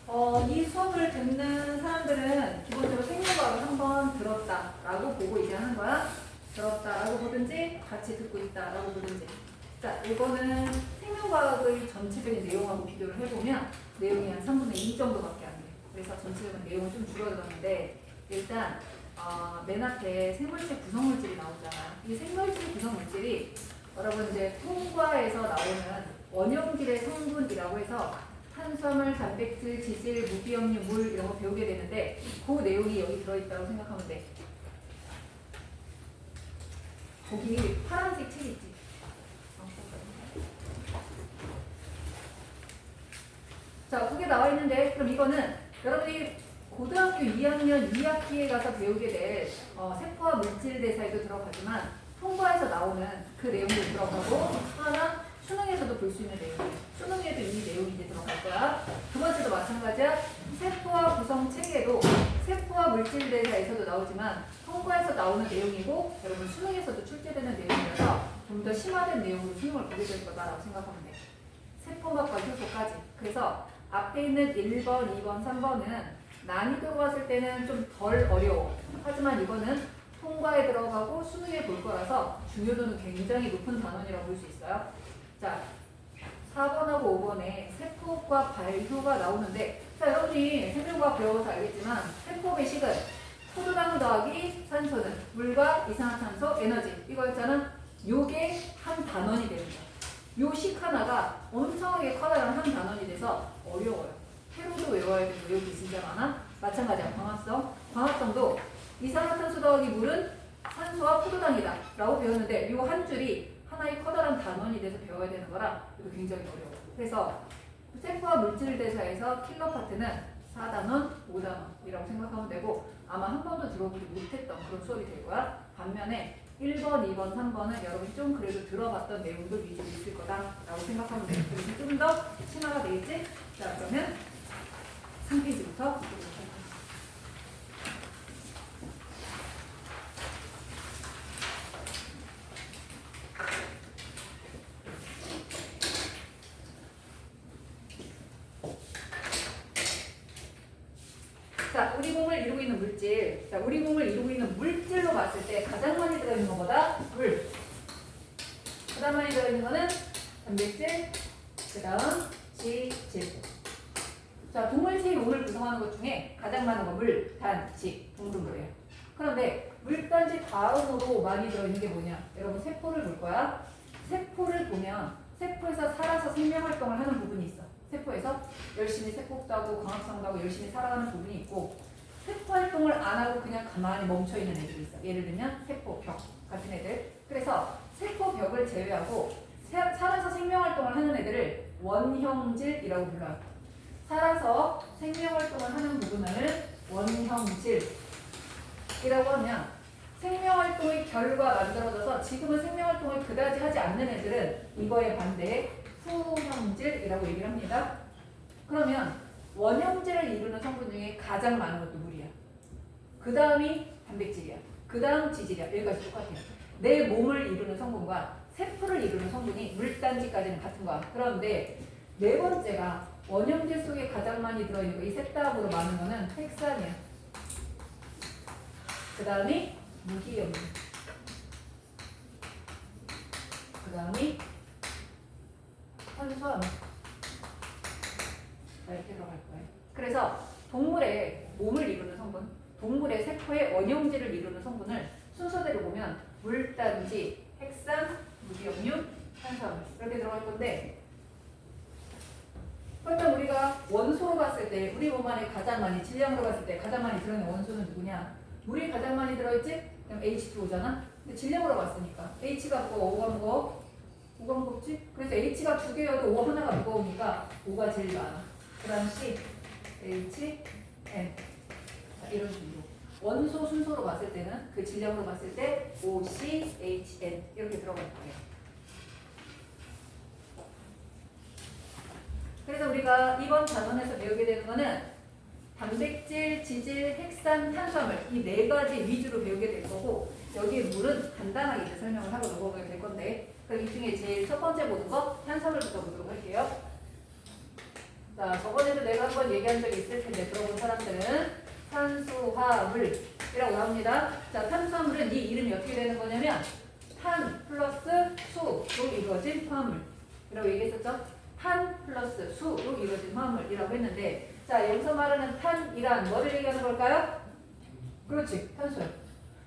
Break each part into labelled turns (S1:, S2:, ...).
S1: 이 수업을 듣는 사람들은 기본적으로 생명과학을 한번 들었다라고 보고 이제 하는 거야. 들었다라고 보든지 같이 듣고 있다라고 보든지. 자, 이거는 생명과학의 전체적인 내용하고 비교를 해보면 내용이 한 3분의 2 정도밖에 안 돼. 그래서 전체적인 내용은 좀 줄어들었는데 일단 맨 앞에 생물질 구성물질이 나오잖아. 이 생물질 구성물질이 여러분 이제 통과에서 나오는 원형질의 성분이라고 해서 탄수화물, 단백질, 지질, 무기염류, 물 이런 거 배우게 되는데 그 내용이 여기 들어있다고 생각하면 돼. 거기 파란색 책 있지? 자, 그게 나와 있는데 그럼 이거는 여러분이 고등학교 2학년 2학기에 가서 배우게 될 세포와 물질 대사에도 들어가지만 통과에서 나오는 그 내용도 들어가고 하나 수능에서도 볼 수 있는 내용이에요. 수능에도 이 내용이 이제 들어갈 거야. 두 번째도 마찬가지야. 세포와 구성 체계도 세포와 물질 대사에서도 나오지만 통과에서 나오는 내용이고 여러분 수능에서도 출제되는 내용이라서 좀 더 심화된 내용으로 수능을 보게 될 거다라고 생각하면 돼. 세포막과 효소까지. 그래서 앞에 있는 1번, 2번, 3번은 난이도로 봤을 때는 좀 덜 어려워. 하지만 이거는 통과에 들어가고 수능에 볼 거라서 중요도는 굉장히 높은 단원이라고 볼 수 있어요. 자, 4번하고 5번에 세포과 발효가 나오는데 자, 여러분이 생명과학 배워서 알겠지만 세포 배식은 포도당 더하기 산소는 물과 이산화탄소, 에너지 이거였잖아. 요게 한 단원이 되는 거야. 요 식 하나가 엄청나게 커다란 한 단원이 돼서 어려워요. 회로도 외워야 되고 여기 진짜 많아. 마찬가지야. 광합성. 광합성도 이산화탄소 더하기 물은 산소와 포도당이다 라고 배웠는데 요 한 줄이 하나의 커다란 단원이 돼서 배워야 되는 거라 이거 굉장히 어려워. 그래서 세포와 물질 대사에서 킬러 파트는 4단원, 5단원이라고 생각하면 되고 아마 한 번도 들어보지 못했던 그런 수업이 될 거야. 반면에 1번, 2번, 3번은 여러분이 좀 그래도 들어봤던 내용도 위주로 있을 거다라고 생각하면 돼요. 그래서 좀 더 심화가 되겠지? 자, 그러면 3페이지부터 자, 우리 몸을 이루고 있는 물질. 자, 우리 몸을 이루고 있는 물질로 봤을 때 가장 많이 들어있는 것보다 물. 가장 많이 들어있는 거는 단백질, 그 다음 지질. 자, 동물체의 몸을 구성하는 것 중에 가장 많은 거 물, 단, 지, 동물이에요. 그런데 물단지 다음으로 많이 들어있는 게 뭐냐? 여러분 세포를 볼 거야. 세포를 보면 세포에서 살아서 생명활동을 하는 부분이 있어. 세포에서 열심히 세포도 하고 광합성도 하고 열심히 살아가는 부분이 있고 세포 활동을 안 하고 그냥 가만히 멈춰있는 애들이 있어. 예를 들면 세포벽 같은 애들. 그래서 세포벽을 제외하고 살아서 생명활동을 하는 애들을 원형질이라고 불러요. 살아서 생명활동을 하는 부분을 원형질이라고 하면 생명활동의 결과 만들어져서 지금은 생명활동을 그다지 하지 않는 애들은 이거에 반대에 후형질이라고 얘기를 합니다. 그러면 원형질을 이루는 성분 중에 가장 많은 것도 물이야. 그 다음이 단백질이야. 그 다음 지질이야. 여기까지 똑같아요. 내 몸을 이루는 성분과 세포를 이루는 성분이 물단지까지는 같은 거야. 그런데 네 번째가 원형질 속에 가장 많이 들어있는 거, 이 셋 다음으로 많은 거는 핵산이야. 그 다음이 무기염류. 그 다음이 탄수화물. 이렇게 들어갈 거예요. 그래서 동물의 몸을 이루는 성분, 동물의 세포의 원형질을 이루는 성분을 순서대로 보면 물단지, 핵산, 무기염류, 탄수화물 이렇게 들어갈 건데 그렇다면 우리가 원소로 봤을 때 우리 몸 안에 가장 많이 질량으로 봤을 때 가장 많이 들어있는 원소는 누구냐? 물이 가장 많이 들어있지? 그럼 H2O잖아? 근데 질량으로 봤으니까 H가 무거워, O가 무거워? O가 무겁지? 그래서 H가 두 개여도 O 하나가 무거우니까 O가 제일 많아. 그 다음 C, H, N 이런 식으로 원소 순서로 봤을 때는 그 질량으로 봤을 때 O, C, H, N 이렇게 들어갈 거예요. 그래서 우리가 이번 단원에서 배우게 되는 거는 단백질, 지질, 핵산, 탄수화물 이 네 가지 위주로 배우게 될 거고 여기에 물은 간단하게 이제 설명을 하고 넘어가게 될 건데 그럼 이 중에 제일 첫 번째 보는 거 탄수화물부터 보도록 할게요. 자, 저번에도 내가 한번 얘기한 적이 있을 텐데 들어본 사람들은 탄수화물이라고 나옵니다. 자, 탄수화물은 이 이름이 어떻게 되는 거냐면 탄 플러스 수로 이루어진 화합물이라고 얘기했었죠. 탄 플러스 수로 이루어진 화합물이라고 했는데, 자, 여기서 말하는 탄이란 뭐를 얘기하는 걸까요? 그렇지, 탄수요.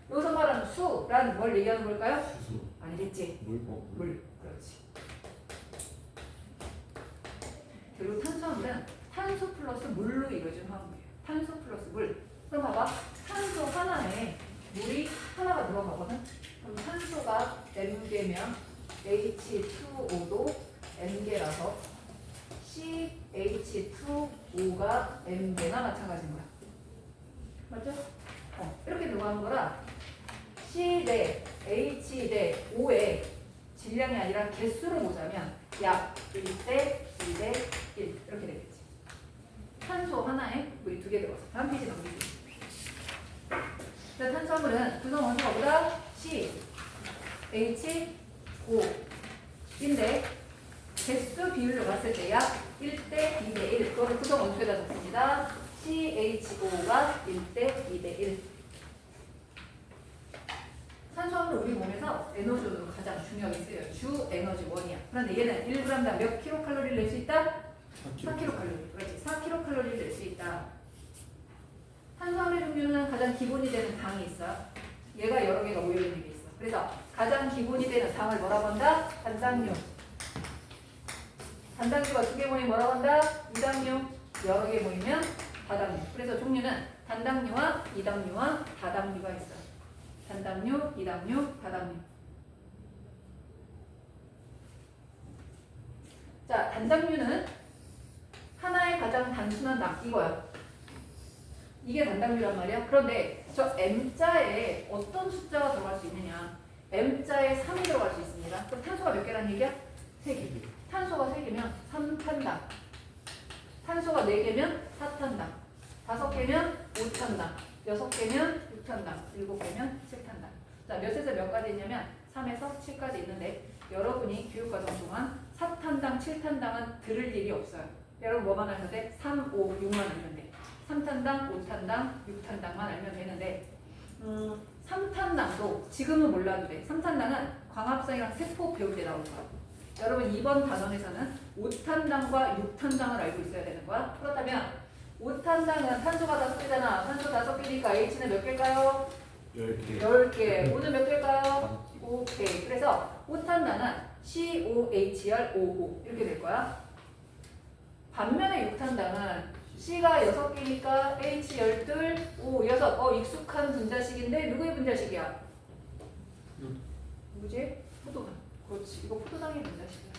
S1: 여기서 말하는 수란 뭘 얘기하는 걸까요?
S2: 수소.
S1: 아니겠지. 물. 그렇지. 그리고 탄수화물은 탄소 플러스 물로 이루어진 화합물이에요. 탄소 플러스 물. 그럼 봐봐. 탄소 하나에 물이 하나가 들어가거든. 그럼 탄소가 M개면 H2O도 M개라서 CH2O가 M개나 마찬가지인 거야. 맞죠? 이렇게 들어가는 거라 C 대 H 대 O의 질량이 아니라 개수로 보자면 약 1대 2대 1 이렇게 되겠지. 탄소 하나에 물이 2개 들어가서 다음 페이지 넘기지. 탄수화물은 구성 원소가 뭐다? C, H, O인데 개수 비율로 봤을 때 약 1대 2대 1 그거를 구성 원소에다 적습니다. CHO가 1대 2대 1. 탄수화물은 우리 몸에서 에너지로 가장 중요하게 쓰여요. 주 에너지원이야. 그런데 얘는 1g당 몇 킬로칼로리를 낼 수 있다? 4킬로칼로리. 그렇지. 4킬로칼로리를 낼 수 있다. 탄수화물의 종류는 가장 기본이 되는 당이 있어요. 얘가 여러 개가 모여있는 게 있어. 그래서 가장 기본이 되는 당을 뭐라고 한다? 단당류. 단당류가 2개 모이면 뭐라고 한다? 이당류. 여러 개 모이면 다당류. 그래서 종류는 단당류와 이당류와 다당류가 있어요. 단당류, 이당류, 다당류. 자, 단당류는 하나의 가장 단순한 당 이거야. 이게 단당류란 말이야. 그런데 저 M자에 어떤 숫자가 들어갈 수 있느냐? M자에 3이 들어갈 수 있습니다. 그럼 탄소가 몇 개란 얘기야? 3개. 탄소가 3개면 3탄당. 탄소가 4개면 4탄당. 5개면 5탄당. 6개면 6탄당. 7개면 7탄당. 자, 몇에서 몇까지 있냐면 3에서 7까지 있는데 여러분이 교육과정 동안 4탄당, 7탄당은 들을 일이 없어요. 여러분 뭐만 알면 돼? 3, 5, 6만 알면 돼. 3탄당, 5탄당, 6탄당만 알면 되는데 3탄당도 지금은 몰라도 돼. 3탄당은 광합성이랑 세포 배울 때 나올 거야. 여러분 이번 단원에서는 5탄당과 6탄당을 알고 있어야 되는 거야. 그렇다면 5탄당은 탄소가 5개잖아. 탄소 5개니까 H는 몇 개일까요?
S2: 10개.
S1: 10개. O는 몇 개일까요? 5개. 그래서 5탄당은 COHR55 이렇게 될 거야. 반면에 6탄당은 C가 6개니까 H 12, O 6. 익숙한 분자식인데 누구의 분자식이야? 누구지? 포도당. 그렇지. 이거 포도당의 분자식이야.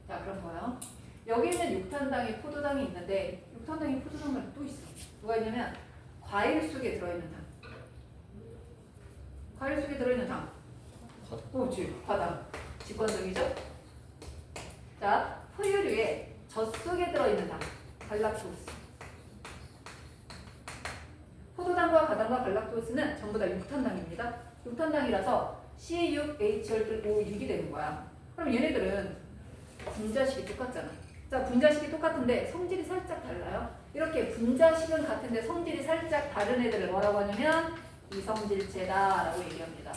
S1: 자, 그럼 봐요. 여기는 6탄당이 포도당이 있는데 6탄당이 포도당 말고 또 있어. 누가 있냐면 과일 속에 들어있는 당. 과일 속에 들어있는 당. 그렇지. 과당. 직관적이죠? 자, 포유류에 젖 속에 들어있는 당. 갈락토스. 포도당과 과당과 갈락토스는 전부 다 6탄당입니다. 6탄당이라서 C6H12O6이 되는 거야. 그럼 얘네들은 분자식이 똑같잖아. 자, 분자식이 똑같은데 성질이 살짝 달라요. 이렇게 분자식은 같은데 성질이 살짝 다른 애들을 뭐라고 하냐면 이성질체다라고 얘기합니다.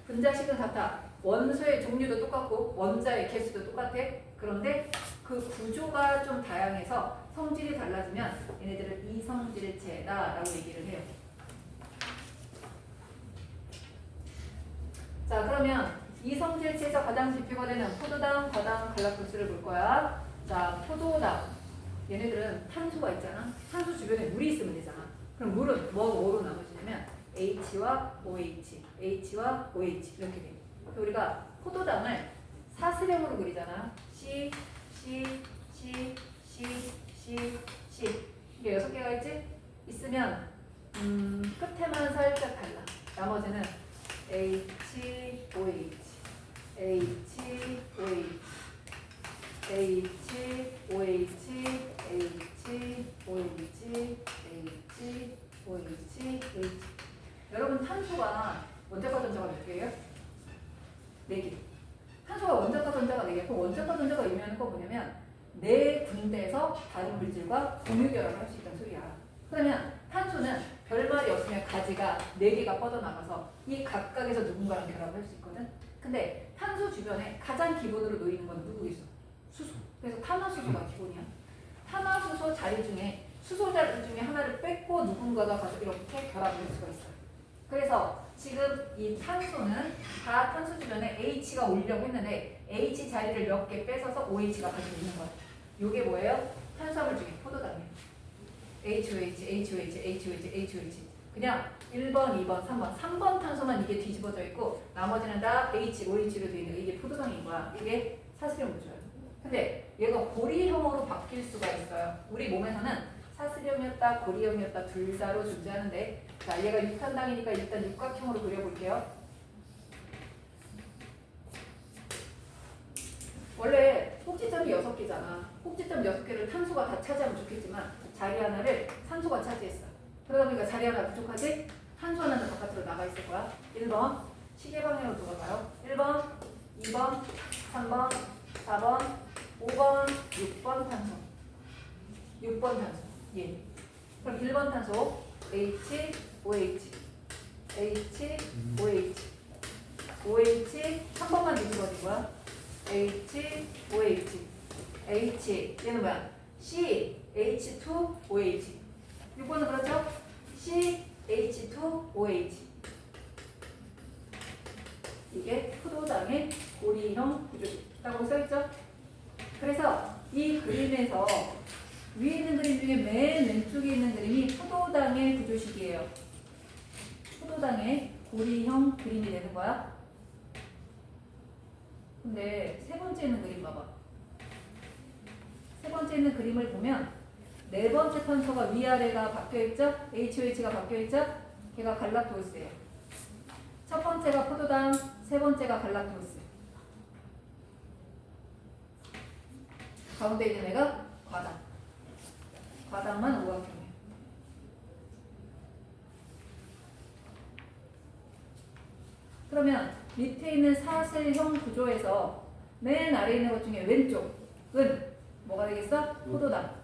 S1: 분자식은 같아. 원소의 종류도 똑같고 원자의 개수도 똑같아. 그런데 그 구조가 좀 다양해서 성질이 달라지면 얘네들은 이성질체다라고 얘기를 해요. 자, 그러면 이성질체에서 가장 지표가 되는 포도당, 과당, 갈락토스를 볼 거야. 자, 포도당. 얘네들은 탄소가 있잖아. 탄소 주변에 물이 있으면 되잖아. 그럼 물은 뭐로 나눠지냐면 H와 OH, H와 OH 이렇게 돼. 우리가 포도당을 사슬형으로 그리잖아. C, C, C, C, C, C. 이게 6개가 있지? 있으면 끝에만 살짝 달라. 나머지는 H, OH, H, OH, H, OH, H, OH, H, OH, H. 여러분 탄소가 원자과 전자가 몇 개예요? 4개. 탄소가 원자과 전자가 4개. 그 원자과 전자가 의미하는 거 뭐냐면 네 군데에서 다른 물질과 공유 결합을 할 수 있다는 소리야. 그러면 탄소는 별말이 없으면 가지가 4개가 뻗어나가서 이 각각에서 누군가랑 결합을 할 수 있거든. 근데 탄소 주변에 가장 기본으로 놓이는 건 누구겠어? 수소. 그래서 탄화수소가 기본이야. 탄화수소 자리 중에 수소 자리 중에 하나를 뺏고 누군가가 가서 이렇게 결합을 할 수가 있어. 그래서 지금 이 탄소는 다 탄소 주변에 H가 오려고 했는데 H 자리를 몇 개 뺏어서 OH가 가지고 있는 거야. 요게 뭐예요? 탄수화물 중에 포도당이에요. HOH, HOH, HOH, HOH. 그냥 1번, 2번, 3번. 3번 탄소만 이게 뒤집어져 있고 나머지는 다 H, OH로 되어 있는 이게 포도당인 거야. 이게 사슬형 구조예요. 근데 얘가 고리형으로 바뀔 수가 있어요. 우리 몸에서는 사슬형이었다, 고리형이었다 둘 다로 존재하는데 자, 얘가 육탄당이니까 일단 육각형으로 그려볼게요. 원래 꼭지점이 6개잖아. 꼭지점 6개를 탄소가 다 차지하면 좋겠지만 자리 하나를 산소가 차지했어. 그러다 보니까 자리 하나 부족하지? 탄소 하나는 바깥으로 나가 있을 거야. 1번 시계 방향으로 돌아가요. 1번, 2번, 3번, 4번, 5번, 6번 탄소. 6번 탄소. 예. 그럼 1번 탄소 H, OH, H, OH, OH 3번만 뒤집어진 거야. H, OH, H 얘는 뭐야? C, H2, OH 6번은 그렇죠? C, H2, OH 이게 포도당의 고리형 구조라고 써있죠? 그래서 이 그림에서 위에 있는 그림 중에 맨 왼쪽에 있는 그림이 포도당의 구조식이에요. 포도당의 고리형 그림이 되는 거야. 근데 세 번째 있는 그림 봐봐. 세 번째 있는 그림을 보면 네 번째 탄소가 위아래가 바뀌어있죠? HOH가 바뀌어있죠? 걔가 갈락토스예요. 첫 번째가 포도당, 세 번째가 갈락토스. 가운데 있는 애가 과당. 과당만 오각형이에요. 그러면 밑에 있는 사슬형 구조에서 맨 아래에 있는 것 중에 왼쪽은 뭐가 되겠어? 포도당.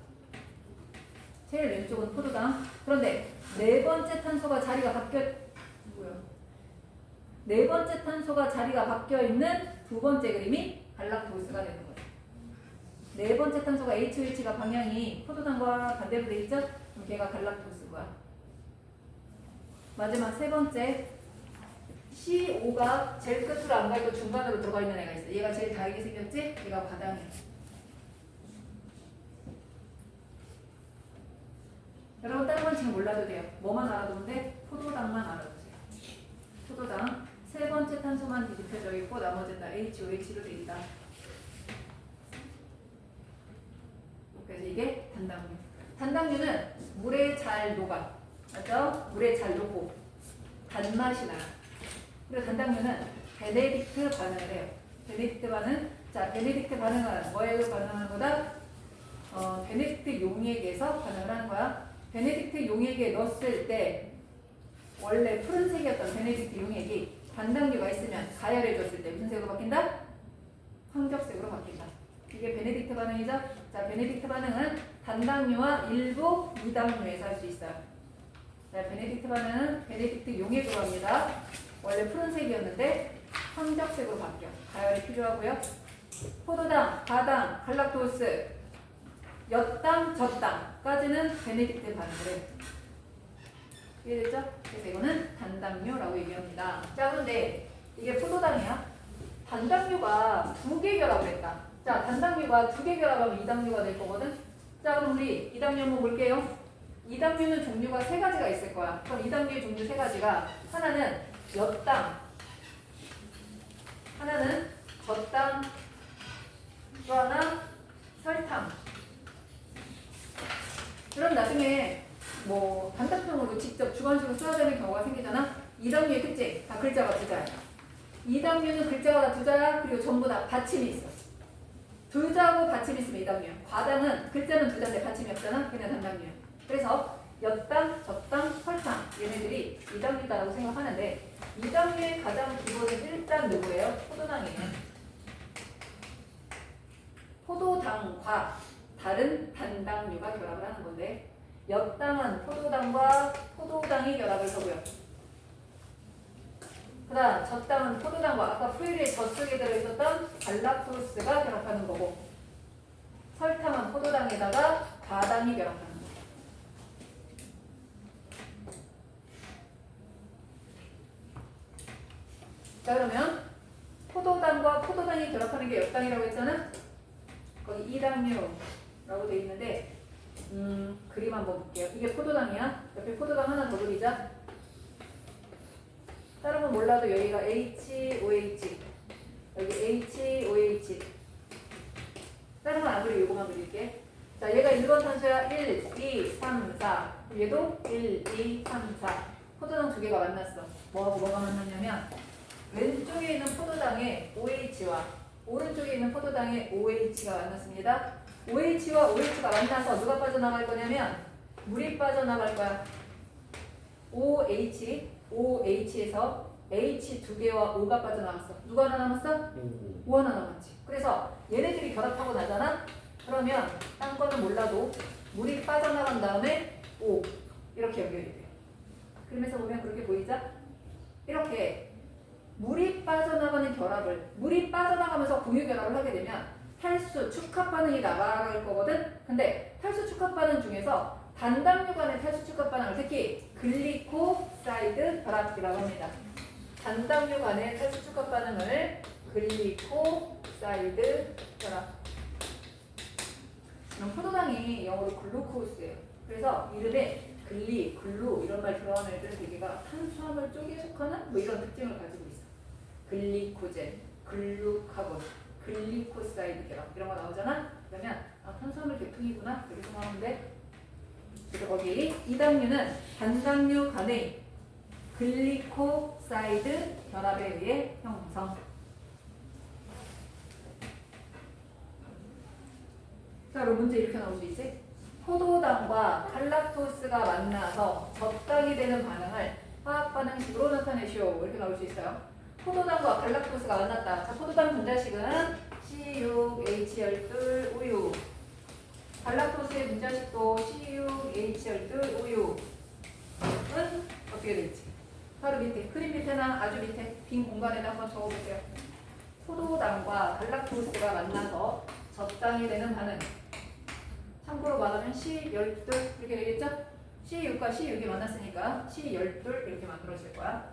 S1: 제일 왼쪽은 포도당. 그런데 네 번째 탄소가 자리가 네 번째 탄소가 자리가 바뀌어 있는 두 번째 그림이 갈락토스가 되는 거예요. 네 번째 탄소가 HOH가 방향이 포도당과 반대로 돼 있죠? 그럼 걔가 갈락토스고요. 마지막 세 번째 C5가 제일 끝으로 안 가 있고 중간으로 들어가 있는 애가 있어. 얘가 제일 다르게 생겼지? 얘가 과당이야. 여러분 다른 건 지금 몰라도 돼요. 뭐만 알아두면 돼? 포도당만 알아두세요. 포도당 세 번째 탄소만 뒤집혀져 있고 나머지는 다 HOH로 돼 있다. 그래서 이게 단당류. 단당류는 물에 잘 녹아. 맞죠? 물에 잘 녹고 단맛이 나요. 그리고 단당류는 베네딕트 반응을 해요. 베네딕트 반응. 자, 베네딕트 반응은 뭐에 반응하는 거다? 베네딕트 용액에서 반응을 하는 거야. 베네딕트 용액에 넣었을 때 원래 푸른색이었던 베네딕트 용액이 단당류가 있으면 가열해졌을 때 무슨 색으로 바뀐다? 황적색으로 바뀐다. 이게 베네딕트 반응이죠? 자, 베네딕트 반응은 단당류와 일부 무당류에서 할 수 있어요. 자, 베네딕트 반응은 베네딕트 용액으로 합니다. 원래 푸른색이었는데 황적색으로 바뀌어. 가열이 필요하고요. 포도당, 과당, 갈락토스, 엿당, 젖당까지는 베네딕트 반응을 해요. 이해됐죠? 그래서 이거는 단당류라고 얘기합니다. 자, 그런데 이게 포도당이야. 단당류가 2개 결합을 했다. 자, 단당류가 2개 결합하면 이당류가 될 거거든. 자, 그럼 우리 이당류 한번 볼게요. 이당류는 종류가 3가지가 있을 거야. 그럼 이당류의 종류 3가지가 하나는 엿당, 하나는 젖당, 또 하나 설탕. 그럼 나중에 뭐 단답형으로 직접 주관식으로 써야 되는 경우가 생기잖아. 이당류의 특징 다 글자가 2자야. 이당류는 글자가 다 2자야. 그리고 전부 다 받침이 있어. 2자고 받침이 있으면 이당류야. 과당은 글자는 2자인데 받침이 없잖아. 그냥 단당류야. 그래서 엿당, 젖당, 설탕 얘네들이 이당류다라고 생각하는데 이당류의 가장 기본은 일단 누구예요? 포도당이에요. 당과 다른 단당류가 결합을 하는 건데 엿당은 포도당과 포도당이 결합을 하고요. 그 다음 젖당은 포도당과 아까 프루의 젖 속에 들어있었던 갈락토스가 결합하는 거고 설탕은 포도당에다가 과당이 결합하는 거고. 자 그러면 포도당과 포도당이 결합하는 게 엿당이라고 했잖아. 거기 이당류라고 돼 있는데 그림 한번 볼게요. 이게 포도당이야. 옆에 포도당 하나 더 그리자. 다른 건 몰라도 여기가 HOH 여기 HOH 다른 건 안 그리고 요거만 그릴게. 자 얘가 1번 탄소야. 1, 2, 3, 4 얘도 1, 2, 3, 4 포도당 두 개가 만났어. 뭐하고 뭐가 만났냐면 왼쪽에 있는 포도당에 OH와 오른쪽에 있는 포도당에 OH가 만났습니다. OH와 OH가 만나서 누가 빠져나갈 거냐면 물이 빠져나갈 거야. OH에서 H 두 개와 O가 빠져나갔어. 누가 하나 남았어? O 하나 남았지. 그래서 얘네들이 결합하고 나잖아? 그러면 딴 거는 몰라도 물이 빠져나간 다음에 O 이렇게 연결이 돼요. 그림에서 보면 그렇게 보이죠? 이렇게 물이 빠져나가는 결합을 물이 빠져나가면서 공유 결합을 하게 되면 탈수 축합 반응이 나갈 거거든. 근데 탈수 축합 반응 중에서 단당류 간의 탈수 축합 반응을 특히 글리코사이드 결합이라고 합니다. 단당류 간의 탈수 축합 반응을 글리코사이드 결합. 그럼 포도당이 영어로 글루코스예요. 그래서 이름에 글루 이런 말 들어가는 애들은 대개가 탄수화물 쪽에 속하는 뭐 이런 특징을 가지고 있어. 글리코젠, 글루카곤, 글리코사이드 결합 이런 거 나오잖아. 그러면 탄수화물 계통이구나 이렇게 생각하면 돼. 그래서 거기 이당류는 단당류 간의 글리코사이드 결합에 의해 형성. 자 그럼 문제 이렇게 나올 수 있지. 포도당과 갈락토스가 만나서 젖당이 되는 반응을 화학 반응식으로 나타내시오. 이렇게 나올 수 있어요. 포도당과 갈락토스가 만났다. 자, 포도당 분자식은 C6H12 우유. 갈락토스의 분자식도 C6H12 우유는 어떻게 될지. 바로 밑에, 그림 밑에나 아주 밑에 빈 공간에다 한번 적어볼게요. 포도당과 갈락토스가 만나서 젖당이 되는 반응. 참고로 말하면 C12 이렇게 되겠죠? C6과 C6이 만났으니까 C12 이렇게 만들어질 거야.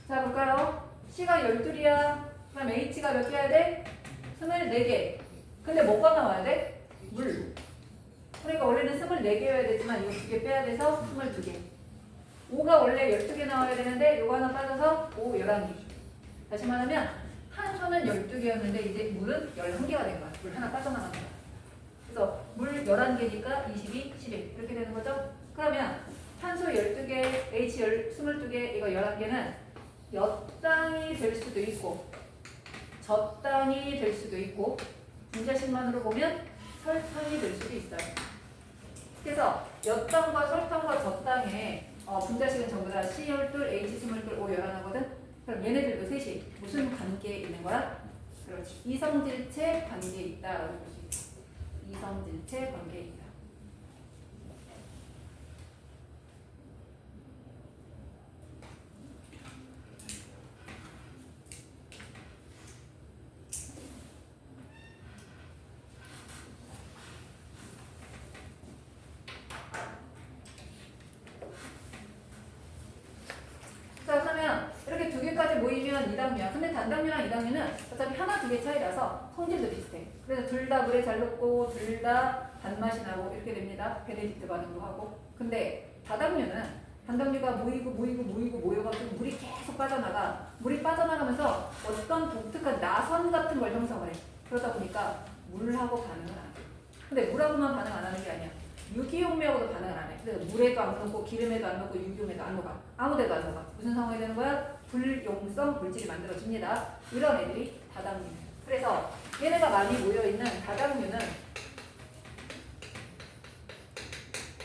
S1: 자 볼까요? C가 12이야. 그럼 H가 몇 개야 돼? 24개. 근데 뭐가 나와야 돼? 물. 그러니까 원래는 24개여야 되지만 이거 2개 빼야 돼서 22개. O가 원래 12개 나와야 되는데 이거 하나 빠져서 O 11개. 다시 말하면 탄소는 12개였는데 이제 물은 11개가 된 거야. 물 하나 빠져나간 거야. 그래서 물 11개니까 22, 11 이렇게 되는 거죠. 그러면 탄소 12개, H 22개, 이거 11개는 엿당이 될 수도 있고 젖당이 될 수도 있고 분자식만으로 보면 설탕이 될 수도 있어요. 그래서 엿당과 설탕과 젖당의 분자식은 전부 다 C12, H22, O 11하거든. 그럼 얘네들도 셋이 무슨 관계에 있는 거야? 그렇지. 이성질체 관계에 있다라고 볼 수 있어. 이성질체 관계에 있다. 자 그러면 이렇게 두 개까지 모이면 이당류야. 근데 단당류랑 이당류는 어차피 하나 두 개 차이라서 성질도 비슷해. 그래서 둘 다 물에 잘 녹고 둘 다 단맛이 나고 이렇게 됩니다. 베네딕트 반응도 하고. 근데 다당류는 단당류가 모여가지고 물이 계속 빠져나가. 물이 빠져나가면서 어떤 독특한 나선 같은 걸 형성을 해. 그러다 보니까 물하고 반응을 안 해. 근데 물하고만 반응 안 하는 게 아니야. 유기용매하고도 반응을 안 해. 그래서 물에도 안 녹고 기름에도 안 녹고 유기용에도 안 녹아. 아무데도 안 녹아. 무슨 상황이 되는 거야? 불용성 물질이 만들어집니다. 이런 애들이 다당류. 그래서 얘네가 많이 모여있는 다당류는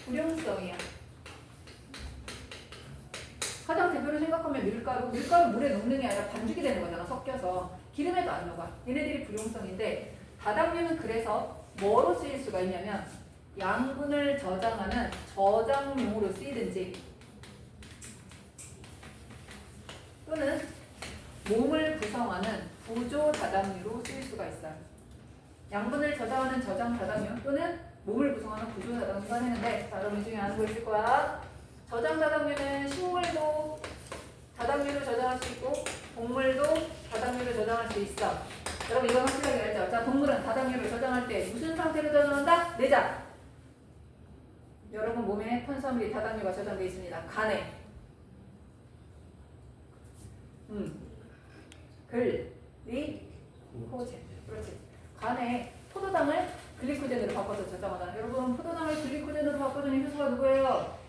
S1: 불용성이야. 가장 대표로 생각하면 밀가루 물에 녹는 게 아니라 반죽이 되는 거잖아. 섞여서 기름에도 안 녹아. 얘네들이 불용성인데 다당류는 그래서 뭐로 쓰일 수가 있냐면 양분을 저장하는 저장용으로 쓰이든지 또는 몸을 구성하는 구조 다당류로 쓰일 수가 있어요. 양분을 저장하는 저장 다당류 또는 몸을 구성하는 구조 다당류가 되는데 자, 여러분 이 중에 아는 거 있을 거야. 저장 다당류는 식물도 다당류로 저장할 수 있고 동물도 다당류로 저장할 수 있어. 여러분 이건 확실하게 알죠? 자, 동물은 다당류를 저장할 때 무슨 상태로 저장한다? 내장. 여러분 몸에 탄수화물이 다당류가 저장되어 있습니다. 간에 글리코젠. 그렇지. 간에 포도당을 글리코젠으로 바꿔서 저장하잖아. 여러분 포도당을 글리코젠으로 바꿔주는 효소가 누구예요?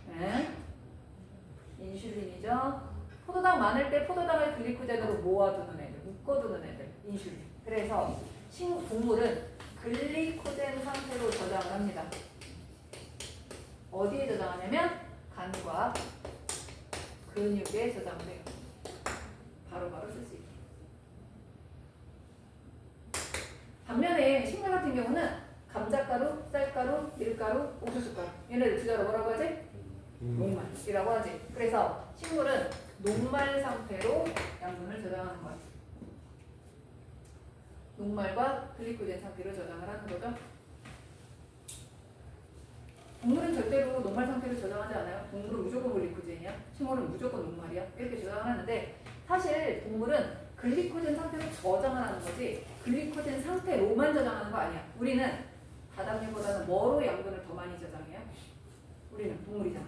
S1: 네? 인슐린이죠. 포도당 많을 때 포도당을 글리코젠으로 모아두는 애들, 묶어두는 애들, 인슐린. 그래서 동물은 글리코젠 상태로 저장을 합니다. 어디에 저장하냐면 간과 근육에 저장을 해요. 바로바로 쓸 수 있게. 반면에 식물 같은 경우는 감자가루, 쌀가루, 밀가루, 옥수수가루 얘네들 주자로 뭐라고 하지? 녹말이라고 하지. 그래서 식물은 녹말 상태로 양분을 저장하는 거야. 녹말과 글리코젠 상태로 저장을 하는 거죠. 동물은 절대로 녹말 상태로 저장하지 않아요. 동물은 무조건 글리코젠이야. 식물은 무조건 녹말이야. 이렇게 저장을 하는데 사실 동물은 글리코젠 상태로 저장을 하는 거지 글리코젠 상태로만 저장하는 거 아니야. 우리는 다당류보다는 뭐로 양분을 더 많이 저장해요? 우리는 동물이잖아.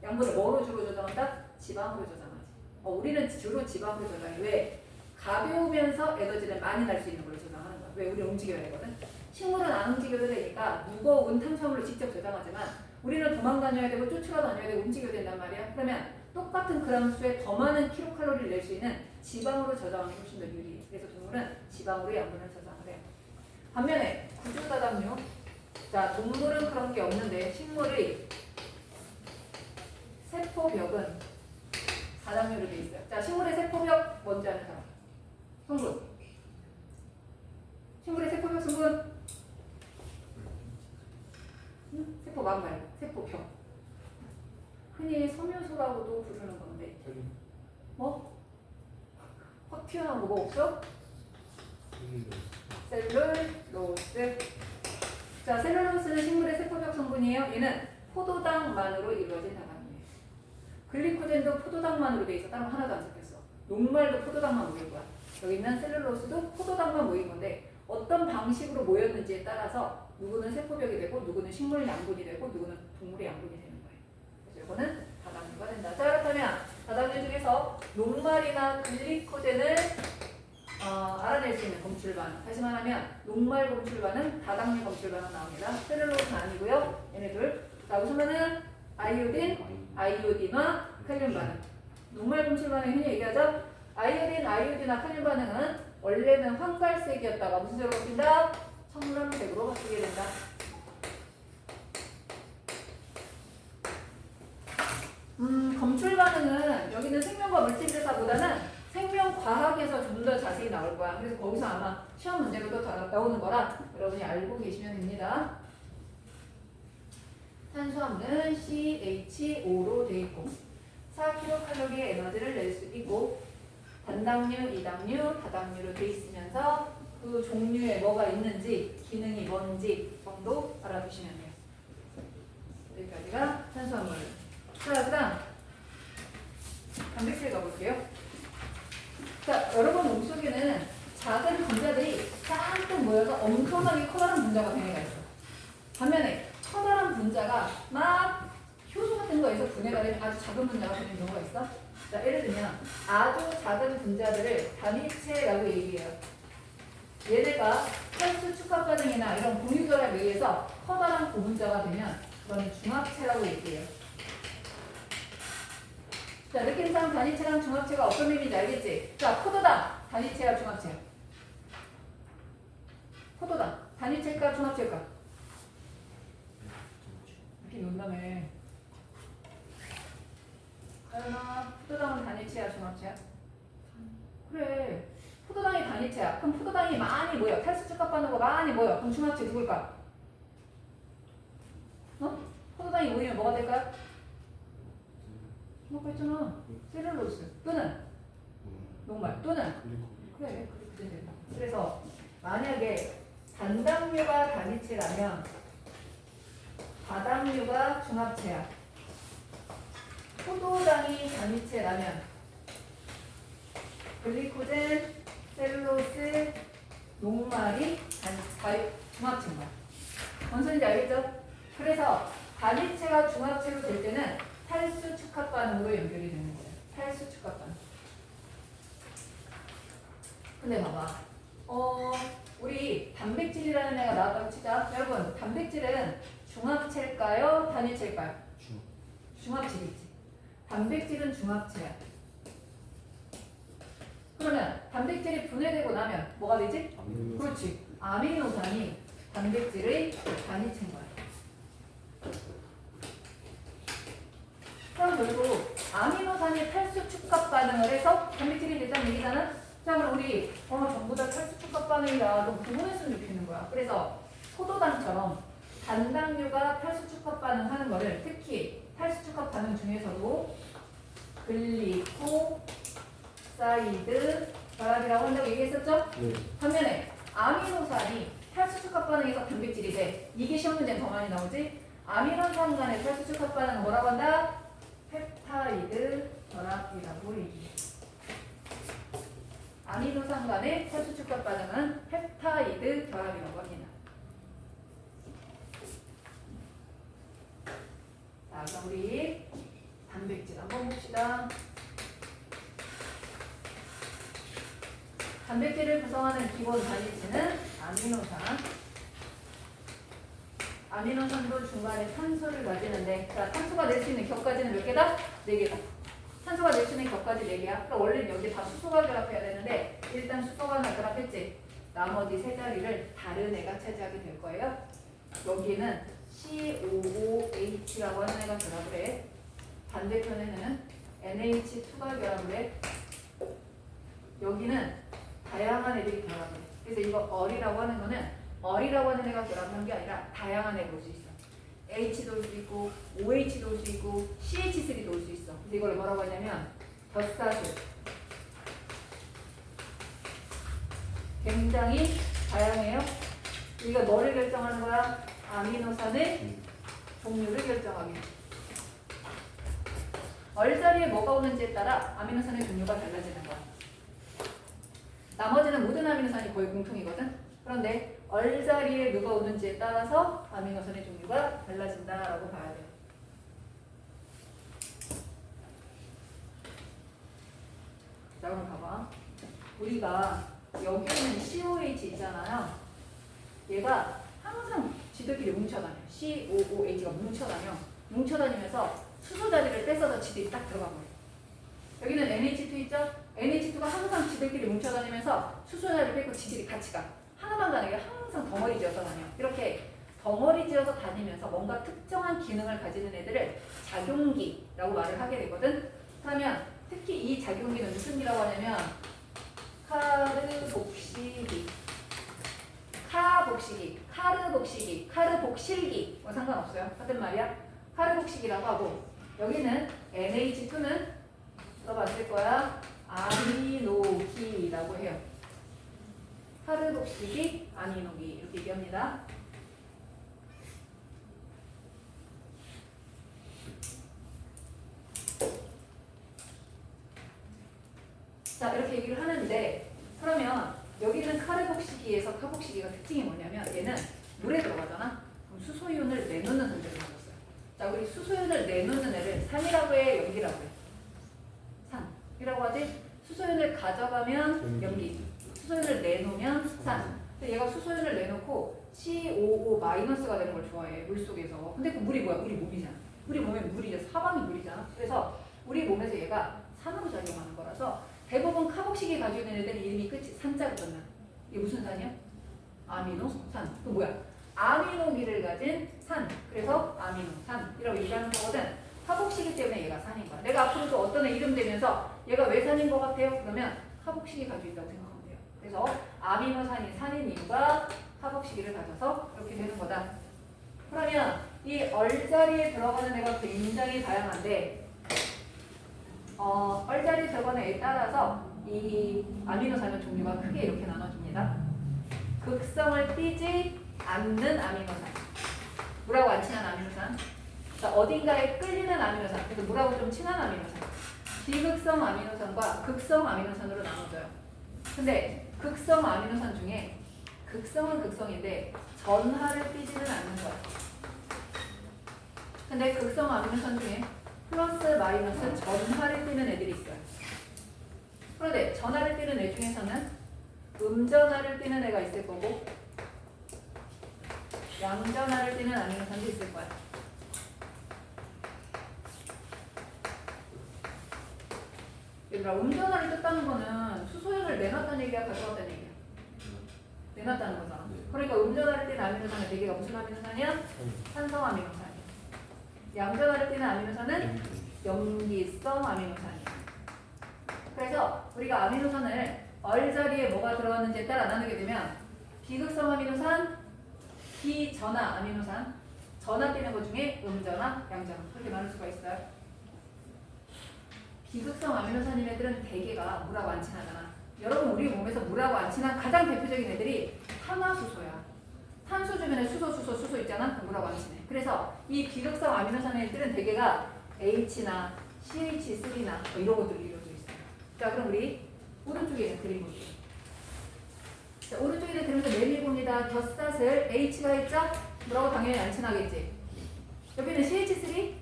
S1: 양분을 뭐로 주로 저장한다? 지방으로 저장하지. 우리는 주로 지방으로 저장해. 왜? 가벼우면서 에너지를 많이 날 수 있는 걸로 저장하는 거야. 왜? 우리 움직여야 되거든. 식물은 안 움직여도 되니까 무거운 탄수화물을 직접 저장하지만 우리는 도망 다녀야 되고 쫓으러 다녀야 되고 움직여야 된단 말이야. 그러면 똑같은 그람 수에 더 많은 킬로칼로리를 낼 수 있는 지방으로 저장하는 게 훨씬 더 유리해. 그래서 동물은 지방으로 양분을 저장을 해요. 반면에 구조다당류. 자, 동물은 그런 게 없는데 식물의 세포벽은 다당류로 되어 있어요. 자, 식물의 세포벽 뭔지 아는 사람? 성분. 식물의 세포벽 성분? 세포막 말고 세포벽. 흔히 섬유소라고도 부르는 건데. 뭐? 확 튀어나온 거 뭐 없어? 셀룰로스. 자, 셀룰로스는 식물의 세포벽 성분이에요. 얘는 포도당만으로 이루어진 다당류예요. 글리코젠도 포도당만으로 돼 있어. 다른 거 하나도 안 섞였어. 녹말도 포도당만 모인 거야. 여기 있는 셀룰로스도 포도당만 모인 건데 어떤 방식으로 모였는지에 따라서 누구는 세포벽이 되고 누구는 식물 양분이 되고 누구는 동물의 양분이 되는 거예요. 그래서 이거는 다당류가 된다. 자, 그렇다면 다당류 중에서 녹말이나 글리코젠을 알아낼 수 있는 검출반. 다시 말하면 녹말 검출반은 다당류 검출반은 나옵니다. 셀룰로스는 아니고요. 얘네들. 자, 우선은 아이오딘, 아이오딘화, 칼륨 반응. 녹말 검출반은 흔히 얘기하죠. 아이오딘, 칼륨 반응은 원래는 황갈색이었다가 무슨 색으로 바뀐다? 청藍색으로 바뀌게 된다. 검출 반응은 여기는 생명과 물질대사보다는 생명과학에서 좀 더 자세히 나올 거야. 그래서 거기서 아마 시험 문제로도 나오는 거라 여러분이 알고 계시면 됩니다. 탄수화물은 CHO로 되어 있고 4kcal의 에너지를 낼 수 있고 단당류, 이당류, 다당류로 되어 있으면서 그 종류에 뭐가 있는지 기능이 뭔지 정도 알아두시면 돼요. 여기까지가 탄수화물. 자, 그 다음 단백질 가볼게요. 자, 여러분 몸속에는 작은 분자들이 쌍뜩 모여서 엄청나게 커다란 분자가 되어가 있어. 반면에 커다란 분자가 막 효소 거에서 분해가 되면 아주 작은 분자가 되는 경우가 있어. 자, 예를 들면 아주 작은 분자들을 단위체라고 얘기해요. 얘네가 탈수 축합 반응이나 이런 공유결합에 의해서 커다란 고분자가 되면 그거는 중합체라고 얘기해요. 자, 느낌상 단위체랑 중합체가 어떤 의미인지 알겠지? 자, 포도당 단위체야 중합체야? 포도당 단위체일까 중합체일까? 이렇게 논다며. 가연아, 포도당은 단위체야 중합체야? 그래. 포도당이 단위체야. 그럼 포도당이 많이 모여. 탈수 축합 반응으로 많이 모여. 그럼 중합체 누굴까? 어? 포도당이 모이면 뭐가 될까요? 뭐가 있잖아. 셀룰로스 또는 녹말 또는 그래 그렇게 된다. 그래서 만약에 단당류가 단위체라면 다당류가 중합체야. 포도당이 단위체라면 글리코젠, 셀룰로스, 녹말이 중합체인 거야. 뭔 소리인지 알겠죠? 그래서 단위체가 중합체로 될 때는 탈수 축합 반응으로 연결이 되는 거예요. 탈수 축합 반응. 근데 봐봐. 우리 단백질이라는 애가 나왔다고 치자. 여러분, 단백질은 중합체일까요? 단위체일까요? 중합체겠지. 단백질은 중합체야. 그러면 단백질이 분해되고 나면 뭐가 되지? 그렇지. 아미노산이 단백질의 단위체인 거야. 그럼 결국 아미노산이 탈수 축합 반응을 해서 단백질이 됐다는 얘기잖아? 자, 그럼 우리 전부 다 탈수 축합 반응이라 좀 구분했으면 좋겠는 거야. 그래서 포도당처럼 단당류가 탈수 축합 반응하는 거를 특히 탈수 축합 반응 중에서도 글리코사이드 결합이라고 한다고 얘기했었죠?
S2: 네.
S1: 반면에 아미노산이 탈수 축합 반응에서 단백질이 돼. 이게 시험 문제는 더 많이 나오지? 아미노산 간의 탈수 축합 반응은 뭐라고 한다? 펩타이드 결합이라고 얘기해. 아미노산 간의 탈수 축합 반응은 펩타이드 결합이라고 합니다. 자, 그럼 우리 단백질 한번 봅시다. 단백질을 구성하는 기본 단위체는 아미노산. 아미노산도 중간에 탄소를 가지는데, 자, 탄소가 낼 수 있는 격까지는 몇 개다? 4개다. 탄소가 낼 수 있는 격까지 4개야. 그러니까 원래는 여기 다 수소가 결합해야 되는데 일단 수소가 결합했지. 나머지 세 자리를 다른 애가 차지하게 될 거예요. 여기는 COOH라고 하는 애가 결합을 해. 반대편에는 NH2가 결합을 해. 여기는 다양한 애들이 결합을 해. 그래서 이거 얼이라고 하는 거는 얼이라고 하는 애가 결합한 게 아니라 다양한 애 볼 수 있어. H도 올 수 있고 OH도 올 수 있고 CH3도 올 수 있어. 근데 이걸 뭐라고 하냐면 덧사수. 굉장히 다양해요. 이거 뭐를 결정하는 거야? 아미노산의 종류를 결정하게. 얼자리에 뭐가 오는지에 따라 아미노산의 종류가 달라지는 거야. 나머지는 모든 아미노산이 거의 공통이거든. 그런데 얼자리에 누가 오는지에 따라서 아미노산의 종류가 달라진다라고 봐야 돼요. 자, 그럼 봐봐. 우리가 여기 있는 COH 있잖아요. 얘가 항상 지들끼리 뭉쳐다녀. COOH가 뭉쳐다니면서 수소 자리를 뺏어서 지들이 딱 들어가 버려. 여기는 NH2 있죠? NH2가 항상 지들끼리 뭉쳐다니면서 수소 자리를 뺏고 지들이 같이 가. 하나만 가는 게 항상 덩어리 지어서 다녀. 이렇게 덩어리 지어서 다니면서 뭔가 특정한 기능을 가지는 애들을 작용기라고 말을 하게 되거든. 그러면 특히 이 작용기는 무슨 기라고 하냐면 카르복실기, 카르복실기 뭐 상관없어요. 같은 말이야. 카르복실기라고 하고 여기는 NH2는 들어봤을 거야. 아미노기라고 해요. 카르복실기, 아미노기 이렇게 얘기합니다. 자, 이렇게 얘기를 하는데 그러면 여기는 카르복시기에서 카복시기가 특징이 뭐냐면 얘는 물에 들어가잖아. 그럼 수소이온을 내놓는 성질을 가졌어요. 자, 자, 우리 수소연을 내놓는 애를 산이라고 해, 염기라고 해? 산이라고 하지? 수소연을 가져가면 염기, 수소연을 내놓으면 산. 근데 얘가 수소연을 내놓고 COO-가 되는 걸 좋아해, 물속에서. 근데 그 물이 뭐야? 우리 몸이잖아. 우리 몸에 물이죠. 사방이 물이잖아. 그래서 우리 몸에서 얘가 산으로 작용하는 거라서 대부분 카복식이 가지고 있는 애들은 이름이 끝이 산자로 끝나. 이게 무슨 산이야? 아미노산. 그 뭐야? 아미노기를 가진 산. 그래서 아미노산이라고 얘기하는 거거든. 카복식이기 때문에 얘가 산인 거야. 내가 앞으로도 어떤 애 이름 대면서 얘가 왜 산인 것 같아요? 그러면 카복식이 가지고 있다고 생각하면 돼요. 그래서 아미노산이 산인 이유가 카복식이를 가져서 이렇게 되는 거다. 그러면 이 얼자리에 들어가는 애가 굉장히 다양한데 얼자리에 들어가는 애에 따라서 이 아미노산의 종류가 크게 이렇게 나눠집니다. 극성을 띠지 않는 아미노산, 물하고 안 친한 아미노산, 어딘가에 끌리는 아미노산, 그래서 물하고 좀 친한 아미노산, 비극성 아미노산과 극성 아미노산으로 나눠져요. 근데 극성 아미노산 중에 극성은 극성인데 전하를 띠지는 않는 거야. 근데 극성 아미노산 중에 플러스 마이너스 전하를 띠는 애들이 있어요. 그런데 전하를 띠는 애 중에서는 음전하를 띠는 애가 있을 거고 양전하를 띠는 아미노산도 있을 거야. 얘들아, 음전하를 떴다는 거는 수소연을 내놨다는 얘기야, 가져왔다는 얘기야? 내놨다는 거잖아. 그러니까 음전하를 띠는 아미노산의 대개가 무슨 아미노산이야? 산성 아미노산이야. 양전하를 띠는 아미노산은 염기성 아미노산이야. 그래서 우리가 아미노산을 얼자리에 뭐가 들어갔는지에 따라 나누게 되면 비극성 아미노산, 비전하 아미노산, 전하 띠는 것 중에 음전하, 양전하 그렇게 나눌 수가 있어요. 비극성 아미노산인 애들은 대개가 물하고 안 친하잖아. 여러분, 우리 몸에서 물하고 안 친한 가장 대표적인 애들이 탄화수소야. 탄소 주변에 수소 있잖아. 물하고 안 친해. 그래서 이 비극성 아미노산 애들은 대개가 H나 CH3나 뭐 이런 것들로 이루어져 있어요. 자, 그럼 우리 오른쪽에 있는 그림 볼게요. 자, 오른쪽에 있는 그림에서 메밀봅니다. 겨삿을 H가 있죠? 뭐라고 당연히 안 친하겠지. 옆에는 CH3,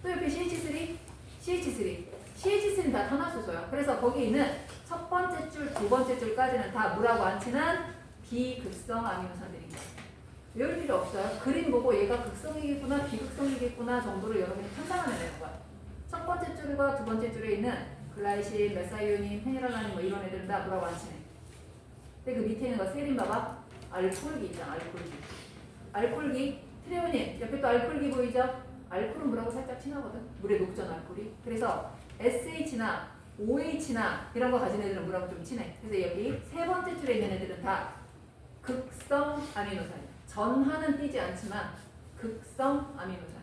S1: 또 옆에 CH3, CH3는 다 탄화수소야. 그래서 거기 있는 첫 번째 줄, 두 번째 줄까지는 다 물하고 안 친한 비극성 아미노산들입니다. 외울 필요 없어요. 그림 보고 얘가 극성이겠구나, 비극성이겠구나 정도를 여러분이 판단하면 되는 거야. 첫 번째 줄과 두 번째 줄에 있는 글라이신, 메사이오닌, 페니랄라닌 뭐 이런 애들은 다 물하고 안 친해. 근데 그 밑에 있는 거 세린 봐봐. 알코올기 있잖아, 알코올기. 트레오닌, 옆에 또 알코올기 보이죠? 알코올은 물하고 살짝 친하거든. 물에 녹잖아, 알코올이. 그래서 SH나 OH나 이런 거 가진 애들은 물하고 좀 친해. 그래서 여기 세 번째 줄에 있는 애들은 다 극성 아미노산이야. 전하는 띄지 않지만 극성 아미노산이야.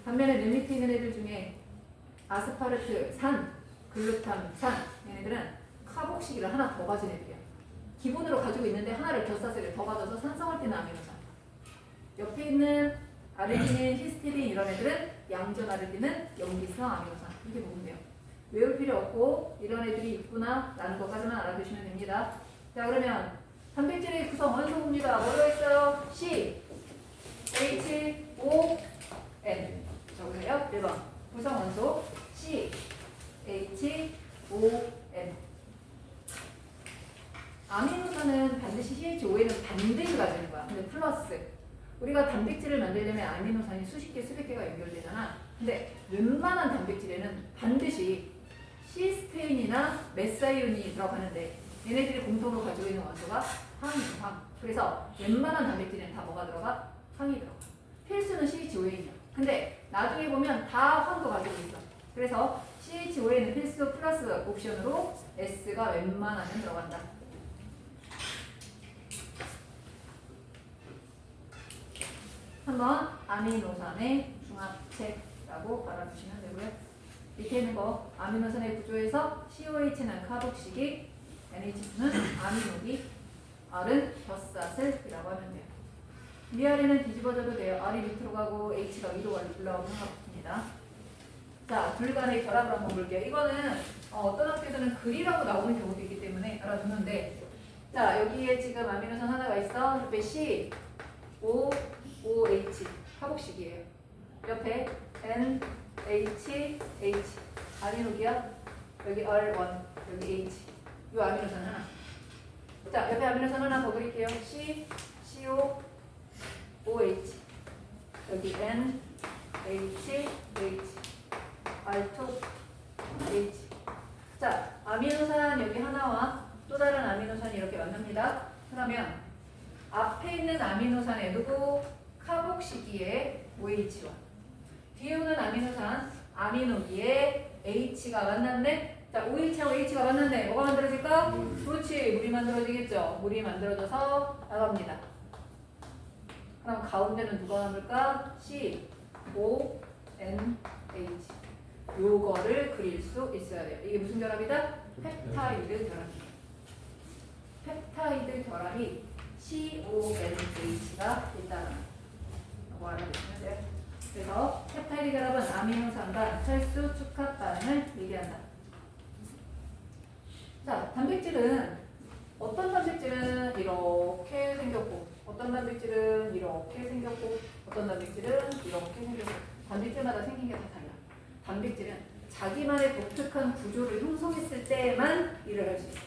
S1: 반면에 눈 밑에 있는 애들 중에 아스파르트, 산, 글루탐, 산 얘네들은 카복식이를 하나 더 가진 애들이야. 기본으로 가지고 있는데 하나를 겹사슬에 더 가져서 산성을 띠는 아미노산. 옆에 있는 아르기닌, 히스티딘 이런 애들은 양전하를 띠는 염기성 아미노산. 이렇게 보면 돼요. 외울 필요 없고 이런 애들이 있구나 라는 것까지만 알아두시면 됩니다. 자, 그러면 단백질의 구성 원소 봅니다. 뭐로 했어요? C, H, O, N. 적으세요. 1번 구성 원소 C, H, O, N. 아미노산은 반드시 CHON은 반드시 가지는 거야. 근데 플러스 우리가 단백질을 만들려면 아미노산이 수십 개, 수백 개가 연결되잖아. 근데 웬만한 단백질에는 반드시 시스테인이나 메사이온이 들어가는데 얘네들이 공통으로 가지고 있는 원소가 황이에요, 황. 그래서 웬만한 단백질에는 다 뭐가 들어가? 황이 들어가. 필수는 CHON이야. 근데 나중에 보면 다 황도 가지고 있어. 그래서 CHON은 필수 플러스 옵션으로 S가 웬만하면 들어간다. 한번 아미노산의 중합체라고 알아두시면 되고요. 밑에 있는 거 아미노산의 구조에서 COH는 카복식이, NH2는 아미노기, R은 벼사슬이라고 하면 돼요. 위아래는 뒤집어져도 돼요. R이 밑으로 가고 H가 위로 올라오는 합입니다. 자, 둘 간의 결합을 한번 볼게요. 이거는 어떤 학교에서는 글이라고 나오는 경우도 있기 때문에 알아두는데, 자, 여기에 지금 아미노산 하나가 있어. 옆에 C, OH 화복식이에요. 옆에 NH 아미노기야. 여기 R1 여기 H 이 아미노산 하나. 자 옆에 아미노산 하나 더 그릴게요. CO OH 여기 NH R2 H. 자 아미노산 여기 하나와 또 다른 아미노산이 이렇게 만납니다. 그러면 앞에 있는 아미노산에 누구 카복시기에 OH와 뒤에 오는 아미노산 아미노기에 H가 만났네. 자 OH하고 H가 만났네. 뭐가 만들어질까? 그렇지 물이 만들어지겠죠. 물이 만들어져서 나갑니다. 그럼 가운데는 누가 남을까? C, O, N, H. 요거를 그릴 수 있어야 돼요. 이게 무슨 결합이다? 펩타이드 결합이에요. 펩타이드 결합이 CONH가 있다는 거 알아두시면 돼요. 그래서 펩타이드 결합은 아미노산과 혈수 축합 반응을 얘기한다. 자, 단백질은 어떤 단백질은 이렇게 생겼고 어떤 단백질은 이렇게 생겼고 어떤 단백질은 이렇게 생겼고 단백질마다 생긴 게 다 달라. 단백질은 자기만의 독특한 구조를 형성했을 때만 일을 할 수 있어요.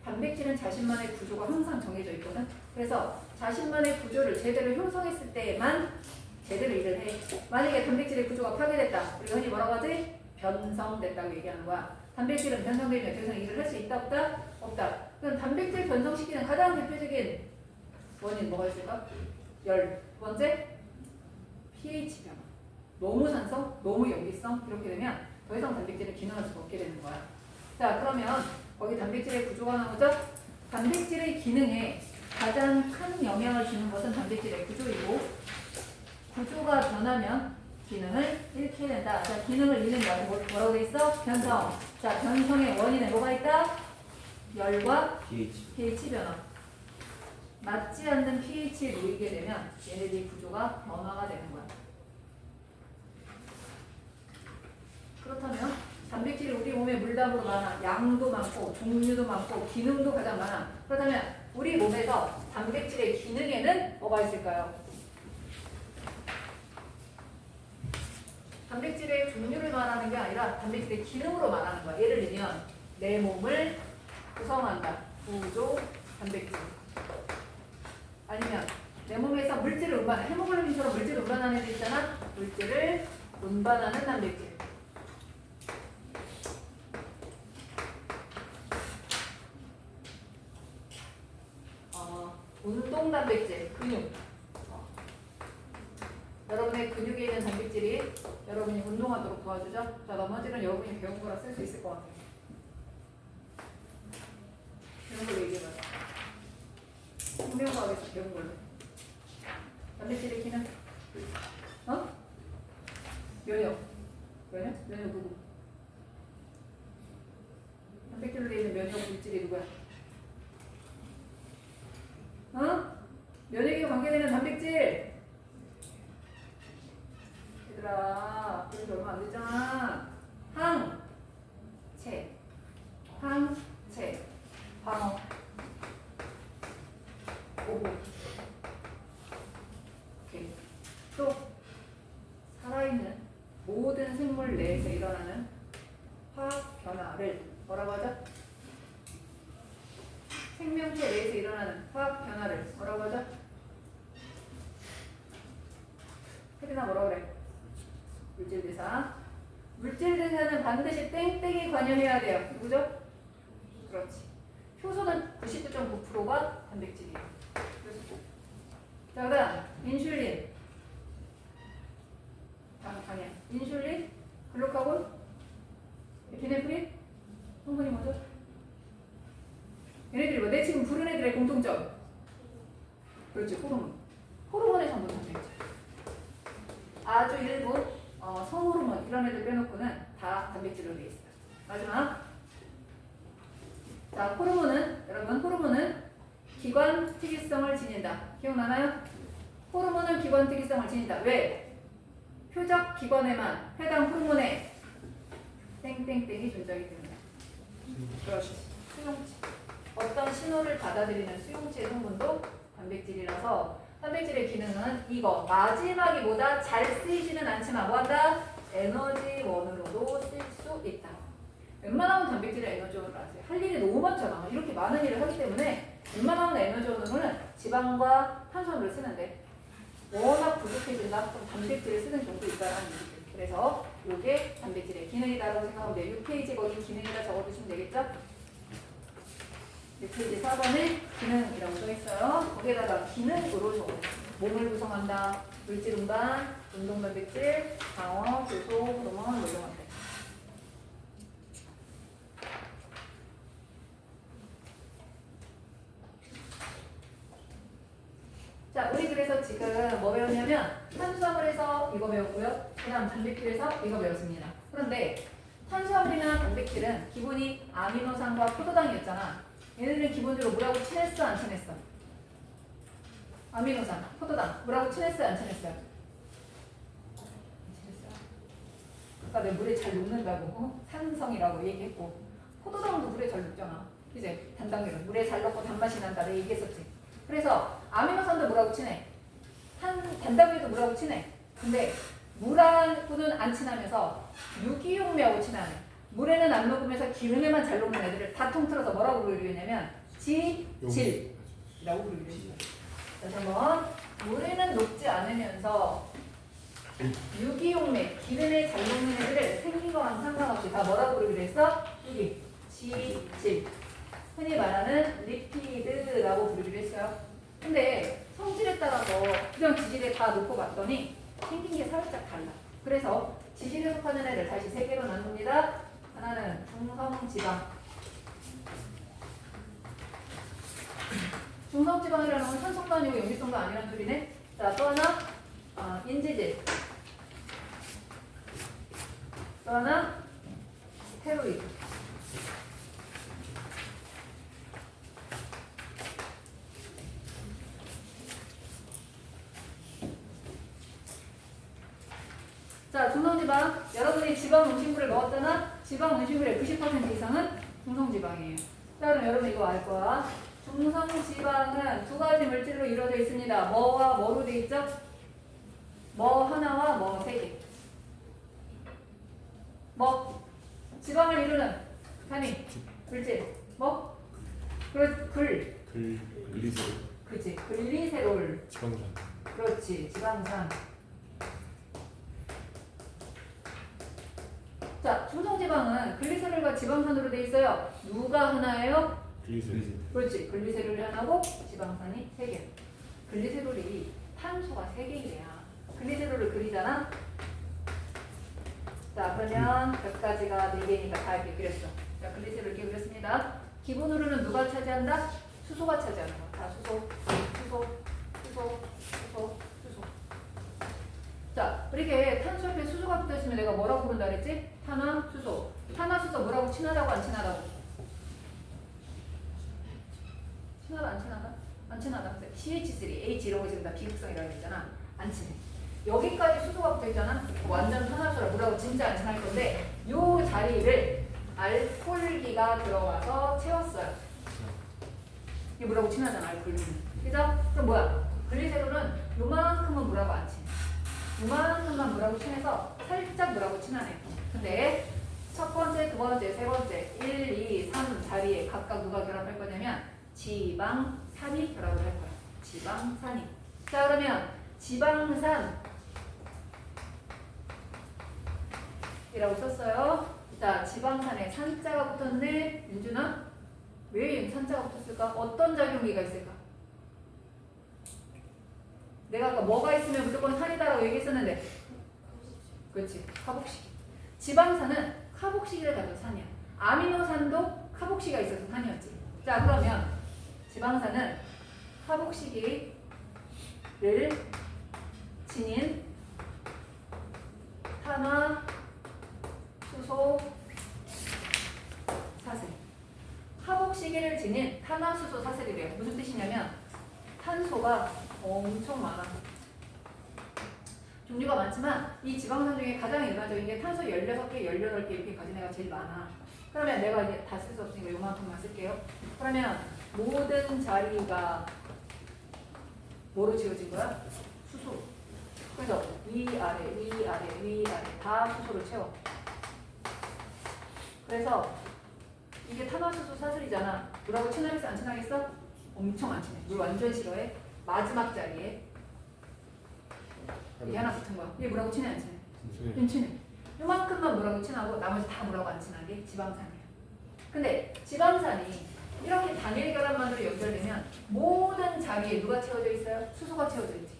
S1: 단백질은 자신만의 구조가 항상 정해져 있거든. 그래서 자신만의 구조를 제대로 형성했을 때만 제대로 일을 해. 만약에 단백질의 구조가 파괴됐다. 우리가 흔히 뭐라고 하지? 변성됐다고 얘기하는 거야. 단백질은 변성되면 더 이상 일을 할 수 있다 없다? 없다. 그럼 단백질 변성시키는 가장 대표적인 원인 뭐가 있을까? 열. 두 번째 pH 변화. 너무 산성, 너무 염기성 이렇게 되면 더 이상 단백질을 기능할 수가 없게 되는 거야. 자 그러면 거기 단백질의 구조가 나오죠? 단백질의 기능에 가장 큰 영향을 주는 것은 단백질의 구조이고 구조가 변하면 기능을 잃게 된다. 자 기능을 잃는 거 뭐라고 돼 있어? 변성. 자 변성의 원인에 뭐가 있다? 열과 pH 변화. 맞지 않는 pH에 놓이게 되면 얘네들의 구조가 변화가 되는 거야. 그렇다면 단백질이 우리 몸에 물담으로 많아. 양도 많고 종류도 많고 기능도 가장 많아. 그렇다면 우리 몸에서 단백질의 기능에는 뭐가 있을까요? 단백질의 종류를 말하는 게 아니라 단백질의 기능으로 말하는 거야. 예를 들면 내 몸을 구성한다. 구조 단백질. 아니면 내 몸에서 물질을 운반해. 헤모글로빈처럼 물질을 운반하는 애들 있잖아. 물질을 운반하는 단백질. 운동 단백질, 근육. 여러분의 근육에 있는 단백질이 여러분이 운동하도록 도와주죠. 자, 나머지는 여러분이 배운 거라 쓸 수 있을 것 같아요. 이런 걸 얘기해봐요. 생명과학에서 배운 걸로. 단백질의 기능? 면역. 면역 누구? 단백질로 되어 있는 면역 물질이 누구야? 면역에 관계되는 단백질. 얘들아, 그런 지 얼마 안 됐잖아. 항체, 방어, 보호. 오케이. 또 살아있는 모든 생물 내에서 일어나는 화학 변화를 뭐라고 하죠? 생명체 내에서 일어나는 화학 변화를 뭐라고 하죠? 혜린아 뭐라고 그래? 물질대사. 물질대사는 반드시 땡땡이 관여해야 돼요. 누구죠? 그렇지. 효소는 99.9%가 단백질이에요. 자, 그 다음 인슐린. 당연. 인슐린, 글루카곤, 에피네프린, 성분이 뭐죠? 얘네들이 뭐? 내 지금 부른 애들의 공통점. 그렇지, 호르몬. 호르몬의 성분 단백질. 아주 일부 성호르몬 이런 애들 빼놓고는 다 단백질로 되어 있어요. 마지막. 자, 호르몬은 여러분 호르몬은 기관 특이성을 지닌다. 기억나나요? 호르몬은 기관 특이성을 지닌다. 왜? 표적 기관에만 해당 호르몬에 땡땡땡이 존재하기 때문에. 그렇지. 수용체. 어떤 신호를 받아들이는 수용체의 성분도 단백질이라서 단백질의 기능은 이거 마지막이보다 잘 쓰이지는 않지만 뭐한다? 에너지원으로도 쓸 수 있다. 웬만하면 단백질의 에너지원을 아세요. 할 일이 너무 많잖아. 이렇게 많은 일을 하기 때문에 웬만하면 에너지원으로는 지방과 탄수화물을 쓰는데 워낙 부족해진다. 그럼 단백질을 쓰는 경우도 있다는 얘기죠. 그래서 이게 단백질의 기능이다라고 생각하면 돼요. 6페이지 거기 기능이다 적어두시면 되겠죠? 6페이지 4번에 기능이라고 써있어요. 거기에다가 기능으로 적어요. 몸을 구성한다. 물질 운반, 운동 단백질, 방어, 교소, 호르몬, 노동한대. 자, 우리 그래서 지금 뭐 배웠냐면 탄수화물에서 이거 배웠고요. 그 다음 단백질에서 이거 배웠습니다. 그런데 탄수화물이나 단백질은 기본이 아미노산과 포도당이었잖아. 얘네들은 기본적으로 뭐라고 친했어? 안 친했어? 아미노산, 포도당 뭐라고 친했어요? 안 친했어요? 안 친했어요. 아까 내가 물에 잘 녹는다고 산성이라고 얘기했고 포도당도 물에 잘 녹잖아. 이제 단당류는 물에 잘 녹고 단맛이 난다 내가 얘기했었지. 그래서 아미노산도 물하고 친해. 단당류도 물하고 친해. 근데 물하고는 안 친하면서 유기용매하고 친하네. 물에는 안 녹으면서 기름에만 잘 녹는 애들을 다 통틀어서 뭐라고 부르기로 했냐면 지질이라고 부르기로 했어요. 다시 한번 물에는 녹지 않으면서 유기용매, 기름에 잘 녹는 애들을 생긴 거랑 상관없이 다 뭐라고 부르기로 했어? 여기 지질. 흔히 말하는 리피드라고 부르기로 했어요. 근데 성질에 따라서 그냥 지질에 다 놓고 봤더니 생긴 게 살짝 달라. 그래서 지질에 속하는 애들 다시 세 개로 나눕니다. 하나는 중성지방. 중성지방이라는 건 산성도 아니고 염기성도 아니란 소리네. 자, 또 하나 인지질. 또 하나 스테로이드. 자, 중성지방. 여러분이 지방 음식물을 먹었잖아? 지방 음식물의 90% 이상은 중성지방이에요. 자, 그럼 여러분 이거 알 거야. 중성지방은 두 가지 물질로 이루어져 있습니다. 뭐와 뭐로 돼 있죠? 뭐 하나와 뭐 세 개. 뭐? 지방을 이루는 단위, 물질. 뭐?
S2: 글리세롤.
S1: 그치. 글리세롤.
S2: 지방산.
S1: 그렇지. 지방산. 자, 중성지방은 글리세롤과 지방산으로 돼 있어요. 누가 하나예요?
S2: 글리세롤.
S1: 그렇지. 글리세롤이 하나고 지방산이 3개. 글리세롤이 탄소가 3개이래야. 글리세롤을 그리잖아. 자, 그러면 몇 가지가 4개니까 다 이렇게 그렸어. 자, 글리세롤 이렇게 그렸습니다. 기본으로는 누가 차지한다? 수소가 차지하는 거야. 자, 수소. 자, 이렇게 탄소 옆에 수소가 붙어있으면 내가 뭐라고 부른다 그랬지? 탄화수소. 탄화수소 뭐라고? 친하다고 안 친하다고? 친하다 안 친하다? 안 친하다. CH3, H 이런 거 지금 다 비극성이라고 했잖아. 안 친해. 여기까지 수소가 붙어있잖아. 완전 탄화수소라 뭐라고 진짜 안 친할 건데 요 자리를 알코올기가 들어가서 채웠어요. 이게 뭐라고 친하잖아, 알코올기는. 그죠? 그럼 뭐야? 글리세롤은 요만큼은 뭐라고 안 친해. 요만큼만 뭐라고 친해서 살짝 뭐라고 친하네. 근데 첫 번째, 두 번째, 세 번째 1, 2, 3 자리에 각각 누가 결합할 거냐면 지방산이 결합을 할 거야. 지방산이. 자, 그러면 지방산이라고 썼어요. 자, 지방산에 산자가 붙었네. 윤준아, 왜 산자가 붙었을까? 어떤 작용기가 있을까? 내가 아까 뭐가 있으면 무조건 산이다라고 얘기했었는데, 그렇지, 카복식. 지방산은 카복식을 가진 산이야. 아미노산도 카복시가 있어서 산이었지. 자, 그러면 지방산은 카복시기를 지닌 탄화, 수소, 사슬. 카복시기를 지닌 탄화, 수소, 사슬이래요. 무슨 뜻이냐면 탄소가 엄청 많아. 종류가 많지만 이 지방산 중에 가장 일반적인 게 탄소 16개, 18개 이렇게 가진 애가 제일 많아. 그러면 내가 이제 다 쓸 수 없으니까 요만큼만 쓸게요. 그러면 모든 자리가 뭐로 지어진 거야? 수소. 그래서 위아래 위아래 위아래 다 수소로 채워. 그래서 이게 탄화수소 사슬이잖아. 물하고 친하겠어 안 친하겠어? 엄청 안 친해. 물 완전 싫어해. 마지막 자리에 이게 하나 붙은 거야. 이게 물하고 친해 안 친해? 좀 친해. 요만큼만 물하고 친하고 나머지 다 물하고 안 친하게 지방산이야. 근데 지방산이 이렇게 단일 결합만으로 연결되면 모든 자리에 누가 채워져 있어요? 수소가 채워져 있지.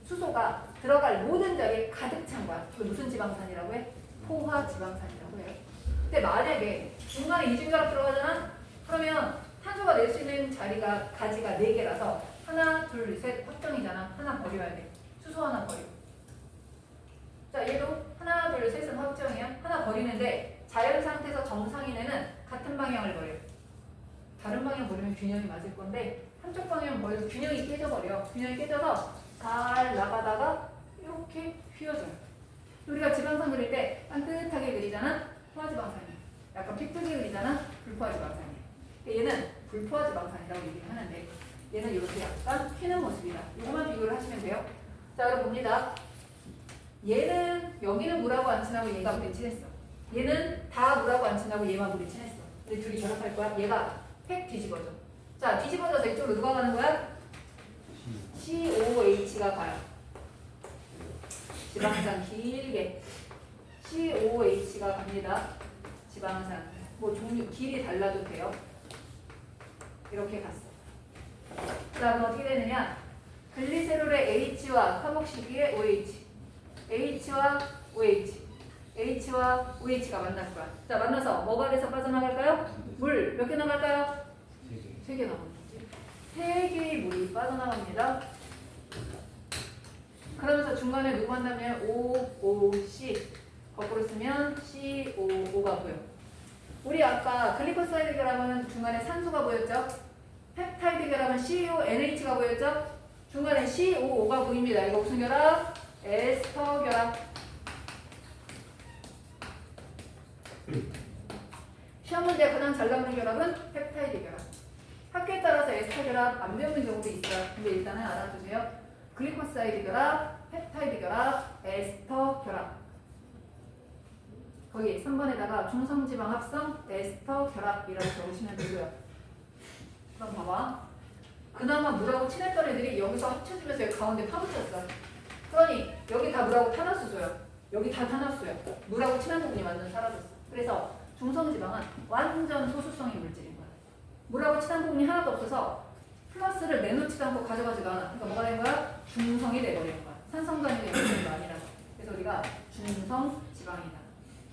S1: 수소가 들어갈 모든 자리에 가득 찬 거야. 그 무슨 지방산이라고 해? 포화 지방산이라고 해요. 근데 만약에 중간에 이중결합 들어가잖아? 그러면 탄소가 낼 수 있는 자리가 가지가 4개라서 하나, 둘, 셋 확정이잖아. 하나 버려야 돼. 수소 하나 버려. 자, 얘도 하나, 둘, 셋은 확정이야. 하나 버리는데 자연 상태에서 정상인에는 같은 방향을 버려. 다른 방향 버리면 균형이 맞을 건데 한쪽 방향 버려서 균형이 깨져버려. 균형이 깨져서 잘 나가다가 이렇게 휘어져요. 우리가 지방산 그릴 때 반듯하게 그리잖아? 포화지방산이야. 약간 픽트게 그리잖아? 불포화지방산이야. 얘는 불포화지방산이라고 얘기를 하는데 얘는 이렇게 약간 휘는 모습이다. 이것만 비교를 하시면 돼요. 자, 여러분 봅니다. 얘는 여기는 물하고 안 친하고 얘가 물이 친했어. 얘는 다 물하고 안 친하고 얘만 물이 친했어. 근데 둘이 결합할 거야. 얘가 팩 뒤집어져. 자, 뒤집어져서 이쪽으로 누가 가는 거야? COH가 가요. 지방산 길게 COH가 갑니다. 지방산 뭐 종류 길이 달라도 돼요. 이렇게 갔어. 자, 그럼 어떻게 되느냐? 글리세롤의 H와 카복시기의 OH, H와 OH, H와 OH가 만날 거야. 자, 만나서 뭐가 돼서 빠져나갈까요? 물 몇 개 나갈까요? 3개 나가겠지. 3개의 물이 빠져나갑니다. 그러면서 중간에 누구 만나면 OOC 거꾸로 쓰면 COO가 보여. 우리 아까 글리코사이드 결합은 중간에 산소가 보였죠? 펩타이드 결합은 CONH가 보였죠? 중간에 COO가 보입니다. 이거 무슨 결합? 에스터 결합. 시험 문제 가장 잘 나오는 결합은 펩타이드 결합. 학교에 따라서 에스터 결합 안 배우는 경우도 있어요. 근데 일단은 알아두세요. 글리코사이드 결합, 펩타이드 결합, 에스터 결합. 거기 3번에다가 중성지방 합성 에스터 결합이라고 적으시면 되고요. 그럼 봐봐. 그나마 물하고 친했던 애들이 여기서 합쳐지면서 여기 가운데 파묻혔어. 그러니 여기 다 물하고 탄화수소야. 여기 다 탄화수소야. 물하고 친한 부분이 완전 사라졌어. 그래서 중성지방은 완전 소수성의 물질인 거야. 물하고 친한 부분이 하나도 없어서 플러스를 내놓지도 않고 가져가지도 않아. 그러니까 뭐가 된 거야? 중성이 돼버리는 거야. 산성간이 돼버리는 거 아니라서. 그래서 우리가 중성지방이다.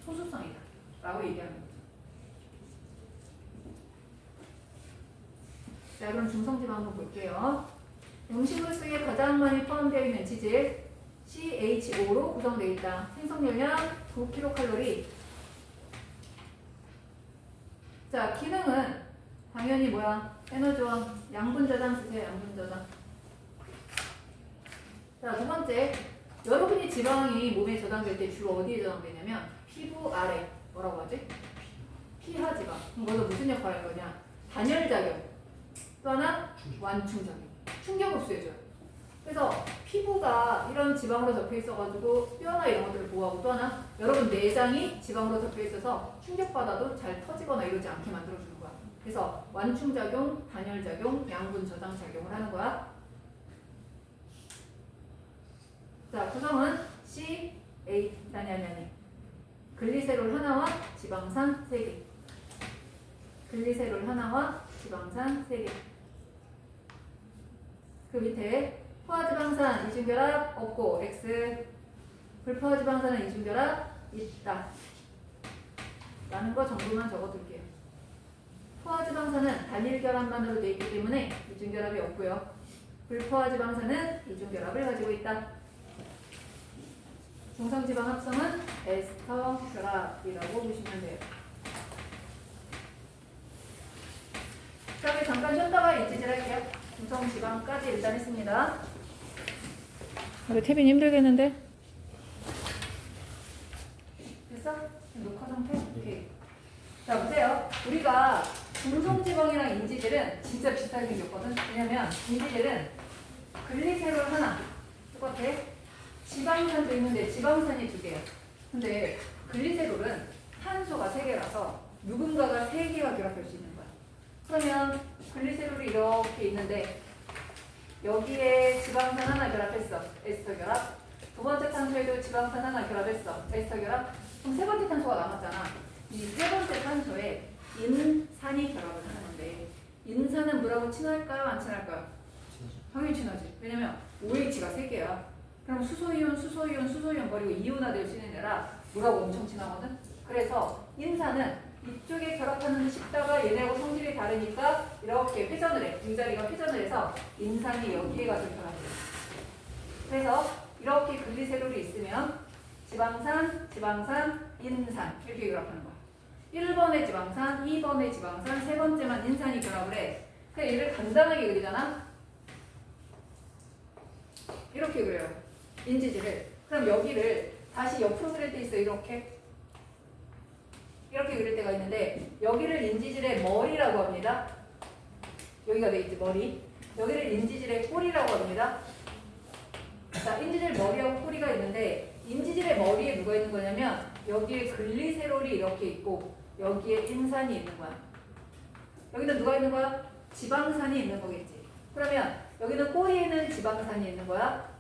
S1: 소수성이다. 라고 얘기하는 거죠. 자, 그럼 중성지방 한번 볼게요. 음식물 속에 가장 많이 포함되어 있는 지질 CHO로 구성되어 있다. 생성열량 9kcal. 자, 기능은 당연히 뭐야? 에너지원, 양분 저장 쓰세요. 양분 저장. 자, 두 번째. 여러분이 지방이 몸에 저장될 때 주로 어디에 저장되냐면 피부 아래. 뭐라고 하지? 피하지방. 그럼 거기서 무슨 역할을 할 거냐? 단열작용. 또 하나 완충작용. 충격 흡수해줘요. 그래서 피부가 이런 지방으로 덮여 있어가지고 뼈나 이런 것들을 보호하고, 또 하나 여러분 내장이 지방으로 덮여 있어서 충격받아도 잘 터지거나 이러지 않게 만들어주는 거야. 그래서 완충작용, 단열작용, 양분 저장작용을 하는 거야. 자, 구성은 아니. 글리세롤 하나와 지방산 3개. 글리세롤 하나와 지방산 3개. 그 밑에 포화지방산 이중결합 없고 X, 불포화지방산은 이중결합 있다 라는 거 정도만 적어둘게요. 포화지방산은 단일 결합만으로 되어 있기 때문에 이중결합이 없고요. 불포화지방산은 이중결합을 가지고 있다. 중성지방 합성은 에스터 결합이라고 보시면 돼요. 자, 우리 잠깐 쉬었다가 이지질 할게요. 중성지방까지 일단 했습니다. 우리 태빈 힘들겠는데? 됐어? 녹화 상태? 오케이. 자, 보세요. 우리가 중성지방이랑 인지질은 진짜 비슷하게 생겼거든. 왜냐면 인지질은 글리세롤 하나 똑같아. 지방산도 있는데 지방산이 2개야. 근데 글리세롤은 탄소가 3개라서 누군가가 3개가 결합할 수 있는 거야. 그러면 글리세롤이 이렇게 있는데 여기에 지방산 하나 결합했어. 에스터 결합. 두 번째 탄소에도 지방산 하나 결합했어. 에스터 결합. 그럼 세 번째 탄소가 남았잖아. 이 세 번째 탄소에 인산이 결합을 하는데 인산은 물하고 친할까요? 안 친할까요? 당연히 친하지. 왜냐면 OH가 3개야. 그럼 수소이온 버리고 이온화될 수 있는 애라 물하고 엄청 친하거든. 그래서 인산은 이쪽에 결합하는 싶다가 얘네하고 성질이 다르니까 이렇게 회전을 해. 두 자리가 회전을 해서 인산이 여기에 가서 결합을 해. 그래서 이렇게 글리세롤이 있으면 지방산, 인산 이렇게 결합하는 거야. 1번의 지방산, 2번의 지방산, 세 번째만 인산이 결합을 해. 그냥 얘를 간단하게 그리잖아. 이렇게 그려요. 인지질을. 그럼 여기를 다시 옆으로 그릴 때 있어. 이렇게 그릴 때가 있는데 여기를 인지질의 머리라고 합니다. 여기가 돼 있지, 머리. 여기를 인지질의 꼬리라고 합니다. 자, 인지질 머리하고 꼬리가 있는데 인지질의 머리에 누가 있는 거냐면 여기에 글리세롤이 이렇게 있고 여기에 인산이 있는 거야. 여기는 누가 있는 거야? 지방산이 있는 거겠지. 그러면 여기는 꼬리에는 지방산이 있는 거야.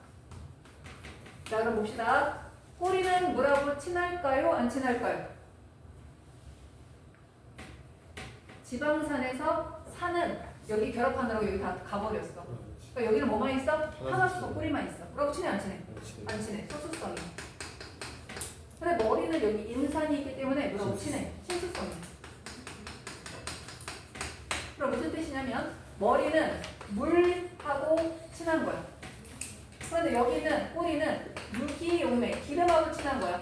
S1: 자, 그럼 봅시다. 꼬리는 물하고 친할까요? 안 친할까요? 지방산에서 산은 여기 결합하느라고 여기 다 가버렸어. 그러니까 여기는 뭐만 있어? 하나수소 꼬리만 있어. 물하고 친해 안 친해? 안 친해. 소수성이. 근데 머리는 여기 인산이 있기 때문에 물하고 친해. 친수성이. 그럼 무슨 뜻이냐면 머리는 물하고 친한 거야. 그런데 여기는 꼬리는 유기용매, 기름하고 친한 거야.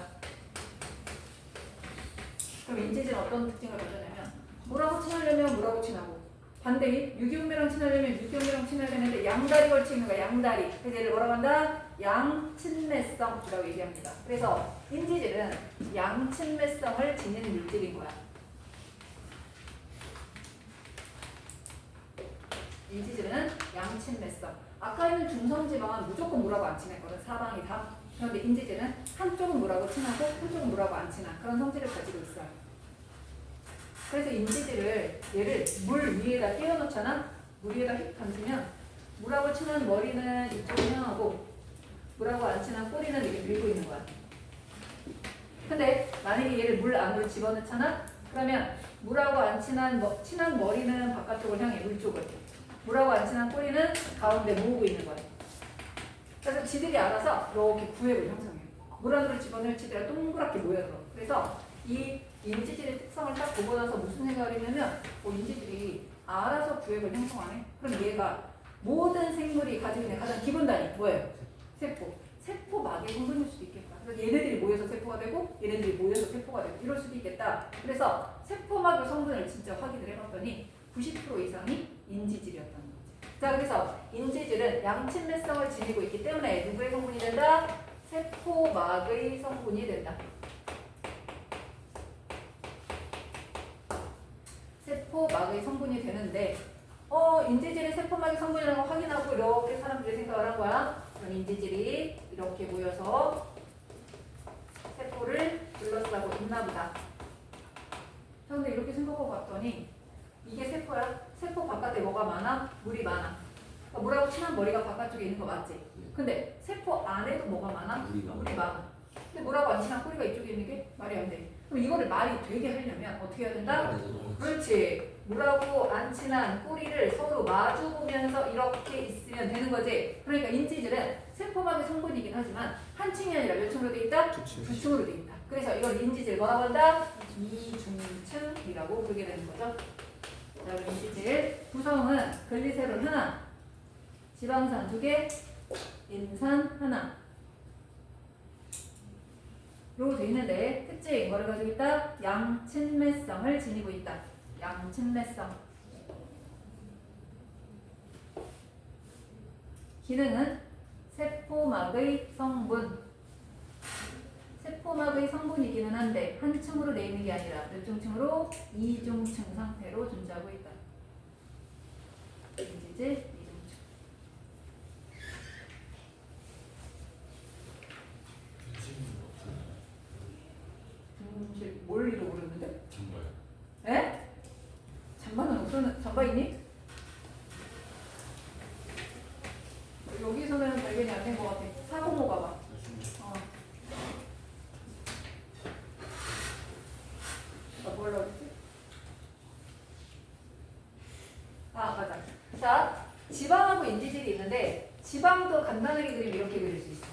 S1: 그럼 인지질은 어떤 특징을 가져냐면 물하고 친하려면 물하고 친하고 반대인 유기용매랑 친하려면 유기용매랑 친해야 되는데 양다리 걸쳐 있는 거야. 양다리. 그래서 얘를 뭐라고 한다? 양친매성이라고 얘기합니다. 그래서 인지질은 양친매성을 지닌 물질인 거야. 인지질은 양친매성. 아까 있는 중성지방은 무조건 물하고 안 친했거든. 사방이 다. 그런데 인지질은 한쪽은 물하고 친하고 한쪽은 물하고 안 친한 그런 성질을 가지고 있어요. 그래서 인지질을 얘를 물 위에다 띄워놓잖아. 물 위에다 휙 던지면 물하고 친한 머리는 이쪽을 향하고 물하고 안 친한 꼬리는 이렇게 밀고 있는 거야. 근데 만약에 얘를 물 안으로 집어넣잖아. 그러면 물하고 안 친한 머리는 바깥쪽을 향해 물 쪽을. 물하고 안 친한 꼬리는 가운데 모으고 있는 거야. 그래서 지들이 알아서 이렇게 구획을 형성해요. 물 안으로 집어넣을 지들이 동그랗게 모여들어. 그래서 이 인지질의 특성을 딱 보고 나서 무슨 생각을 했냐면 인지질이 알아서 구획을 형성하네. 그럼 얘가 모든 생물이 가지고 있는 가장 기본 단위 뭐예요? 세포. 세포막의 성분일 수도 있겠다. 그래서 얘네들이 모여서 세포가 되고 얘네들이 모여서 세포가 되고 이럴 수도 있겠다. 그래서 세포막의 성분을 진짜 확인을 해봤더니 90% 이상이 인지질이었다는 거지. 자, 그래서 인지질은 양친매성을 지니고 있기 때문에 누구의 성분이 된다? 세포막의 성분이 된다. 세포막의 성분이 되는데 인지질이 세포막의 성분이라는 걸 확인하고 이렇게 사람들이 생각을 한 거야. 그럼 인지질이 이렇게 모여서 세포를 둘러싸고 있나 보다. 그런데 이렇게 생각하고 봤더니 이게 세포야? 세포 바깥에 뭐가 많아? 물이 많아. 그러니까 물하고 친한 머리가 바깥쪽에 있는 거 맞지? 근데 세포 안에도 뭐가 많아? 물이 많아. 근데 물하고 안 친한 꼬리가 이쪽에 있는 게 말이 안 돼. 그럼 이거를 말이 되게 하려면 어떻게 해야 된다? 그렇지. 물하고 안 친한 꼬리를 서로 마주 보면서 이렇게 있으면 되는 거지. 그러니까 인지질은 세포막의 성분이긴 하지만 한 층이 아니라 몇 층으로 돼 있다? 두 층으로 돼 있다. 그래서 이걸 인지질 뭐라고 한다? 이중층이라고 부르게 되는 거죠. 자, 그럼 인지질 구성은 글리세롤 하나, 지방산 2개, 인산 하나. 요거 돼 있는데 특징 뭐를 가지고 있다? 양친매성을 지니고 있다. 양친매성. 기능은 세포막의 성분. 세포막의 성분이기는 한데 한 층으로 돼 있는 게 아니라 몇 중층으로? 이중층 상태로 존재하고 있다. 인지질 이중층. 뭘 잃어버렸는데?
S2: 정말.
S1: 에? 잠바는 없었는 잠바 있니? 여기서는 발견이 안 된 것 같아. 405 가봐. 어. 뭘 넣었지? 아 맞아. 자 지방하고 인지질이 있는데 지방도 간단하게 그리면 이렇게 그릴 수 있어.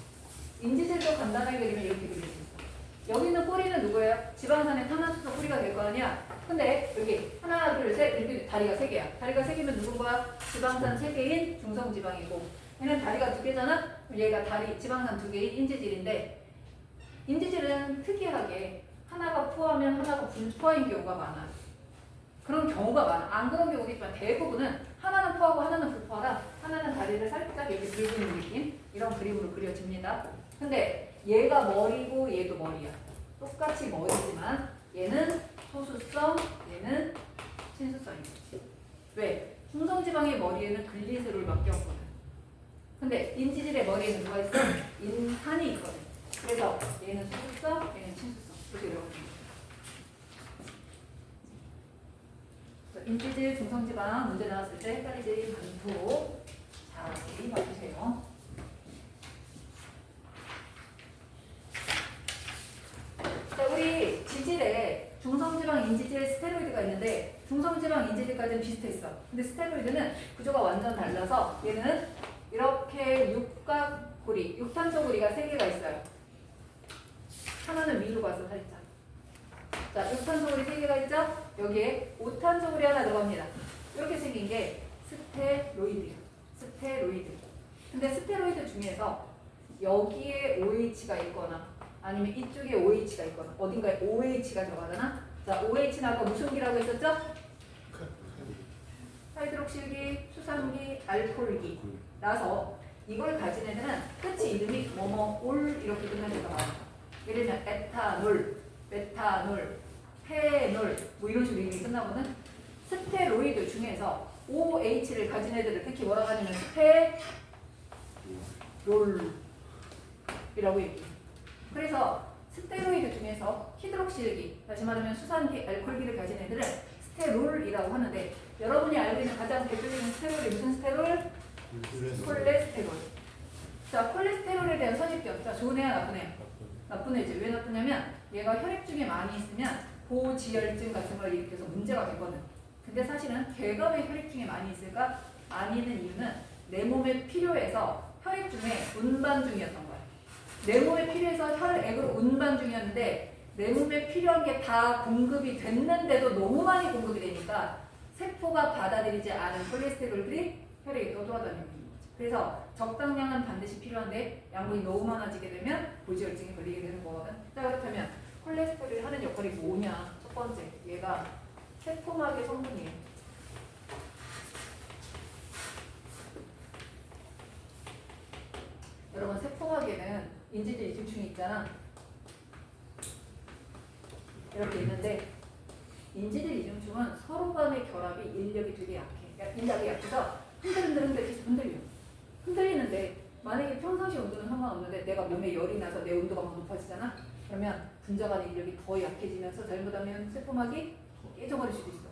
S1: 인지질도 간단하게 그리면 이렇게 그릴 수 있어. 여기는 꼬리는 누구예요? 지방산의 탄화수소 꼬리가 될 거 아니야? 근데 여기 하나 둘 셋 이렇게 다리가 3개야. 다리가 3개면 누군 거야? 지방산 3개인 중성지방이고 얘는 다리가 2개잖아? 얘가 다리 지방산 2개인 인지질인데 인지질은 특이하게 하나가 포하면 하나가 불포인 경우가 많아. 그런 경우가 많아. 안 그런 경우도 있지만 대부분은 하나는 포하고 하나는 불포하라. 하나는 다리를 살짝 이렇게 들고 있는 느낌 이런 그림으로 그려집니다. 근데 얘가 머리고 얘도 머리야. 똑같이 머리지만 얘는 소수성, 얘는 친수성이지. 왜? 중성지방의 머리에는 글리세롤밖에 없거든. 근데 인지질의 머리에는 누가 있어? 인산이 있거든. 그래서 얘는 소수성, 얘는 친수성. 이렇게 들어갑니다. 인지질, 중성지방 문제 나왔을 때 헷갈리지 않도록 자세히 봐주세요. 자, 우리 지질에 중성지방, 인지질, 스테로이드가 있는데 중성지방, 인지질까지는 비슷했어. 근데 스테로이드는 구조가 완전 달라서 얘는 이렇게 육각고리, 육탄소고리가 3개가 있어요. 하나는 위로 가서 살짝. 자, 육탄소고리 3개가 있죠? 여기에 5탄소고리 하나 들어갑니다. 이렇게 생긴 게 스테로이드예요. 스테로이드. 근데 스테로이드 중에서 여기에 OH가 있거나 아니면 이쪽에 OH가 있거나 어딘가에 OH가 들어가잖아. 자, OH는 아까 무슨 기라고 했었죠? 하이드록실기, 수산기, 알코올기 라서 이걸 가진 애들은 끝이 이름이 뭐뭐올 이렇게 끝나는 애가 많아. 예를 들면 에탄올, 메탄올, 페놀 뭐 이런 식으로 이름이 끝나거든. 스테로이드 중에서 OH를 가진 애들을 특히 뭐라고 하냐면 스테롤이라고 얘기해. 그래서 스테로이드 중에서 히드록실기, 다시 말하면 수산기, 알코올기를 가진 애들을 스테롤이라고 하는데 여러분이 알고 있는 가장 대표적인 스테롤이 무슨 스테롤? 콜레스테롤. 자, 콜레스테롤에 대한 선입견. 자, 좋은 애야, 나쁜 애야? 나쁜 애지. 왜 나쁘냐면 얘가 혈액 중에 많이 있으면 고지혈증 같은 걸 일으켜서 문제가 되거든. 근데 사실은 괴감의 혈액 중에 많이 있을까? 아니는 이유는 내 몸에 필요해서 혈액 중에 운반 중이었던 거야. 내 몸에 필요해서 혈액으로 운반 중이었는데 내 몸에 필요한 게 다 공급이 됐는데도 너무 많이 공급이 되니까 세포가 받아들이지 않은 콜레스테롤들이 혈액에 떠돌아다니는 거지. 그래서 적당량은 반드시 필요한데 양분이 너무 많아지게 되면 고지혈증에 걸리게 되는 거거든. 자, 그렇다면 콜레스테롤이 하는 역할이 뭐냐? 첫 번째, 얘가 세포막의 성분이에요. 여러분, 세포막에는 인지질 이중충이 있잖아. 이렇게 있는데 인지질 이중충은 서로 간의 결합이 인력이 되게 약해. 그러니까 인력이 약해서 흔들흔들 계속 흔들려. 흔들리는데 만약에 평상시 온도는 상관없는데 내가 몸에 열이 나서 내 온도가 막 높아지잖아? 그러면 분자간의 인력이 더 약해지면서 잘못하면 세포막이 깨져버릴 수도 있어.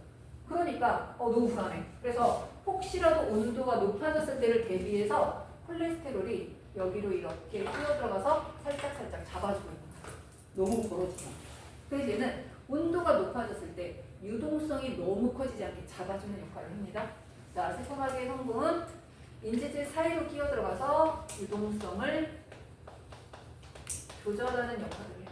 S1: 그러니까 너무 불안해. 그래서 혹시라도 온도가 높아졌을 때를 대비해서 콜레스테롤이 여기로 이렇게 뛰어들어가서 살짝살짝 잡아주고 있는 거야. 너무 벌어지면. 그래서 얘는 온도가 높아졌을 때 유동성이 너무 커지지 않게 잡아주는 역할을 합니다. 자, 세포막의 성분 인지질 사이로 끼어들어가서 유동성을 조절하는 역할을 해요.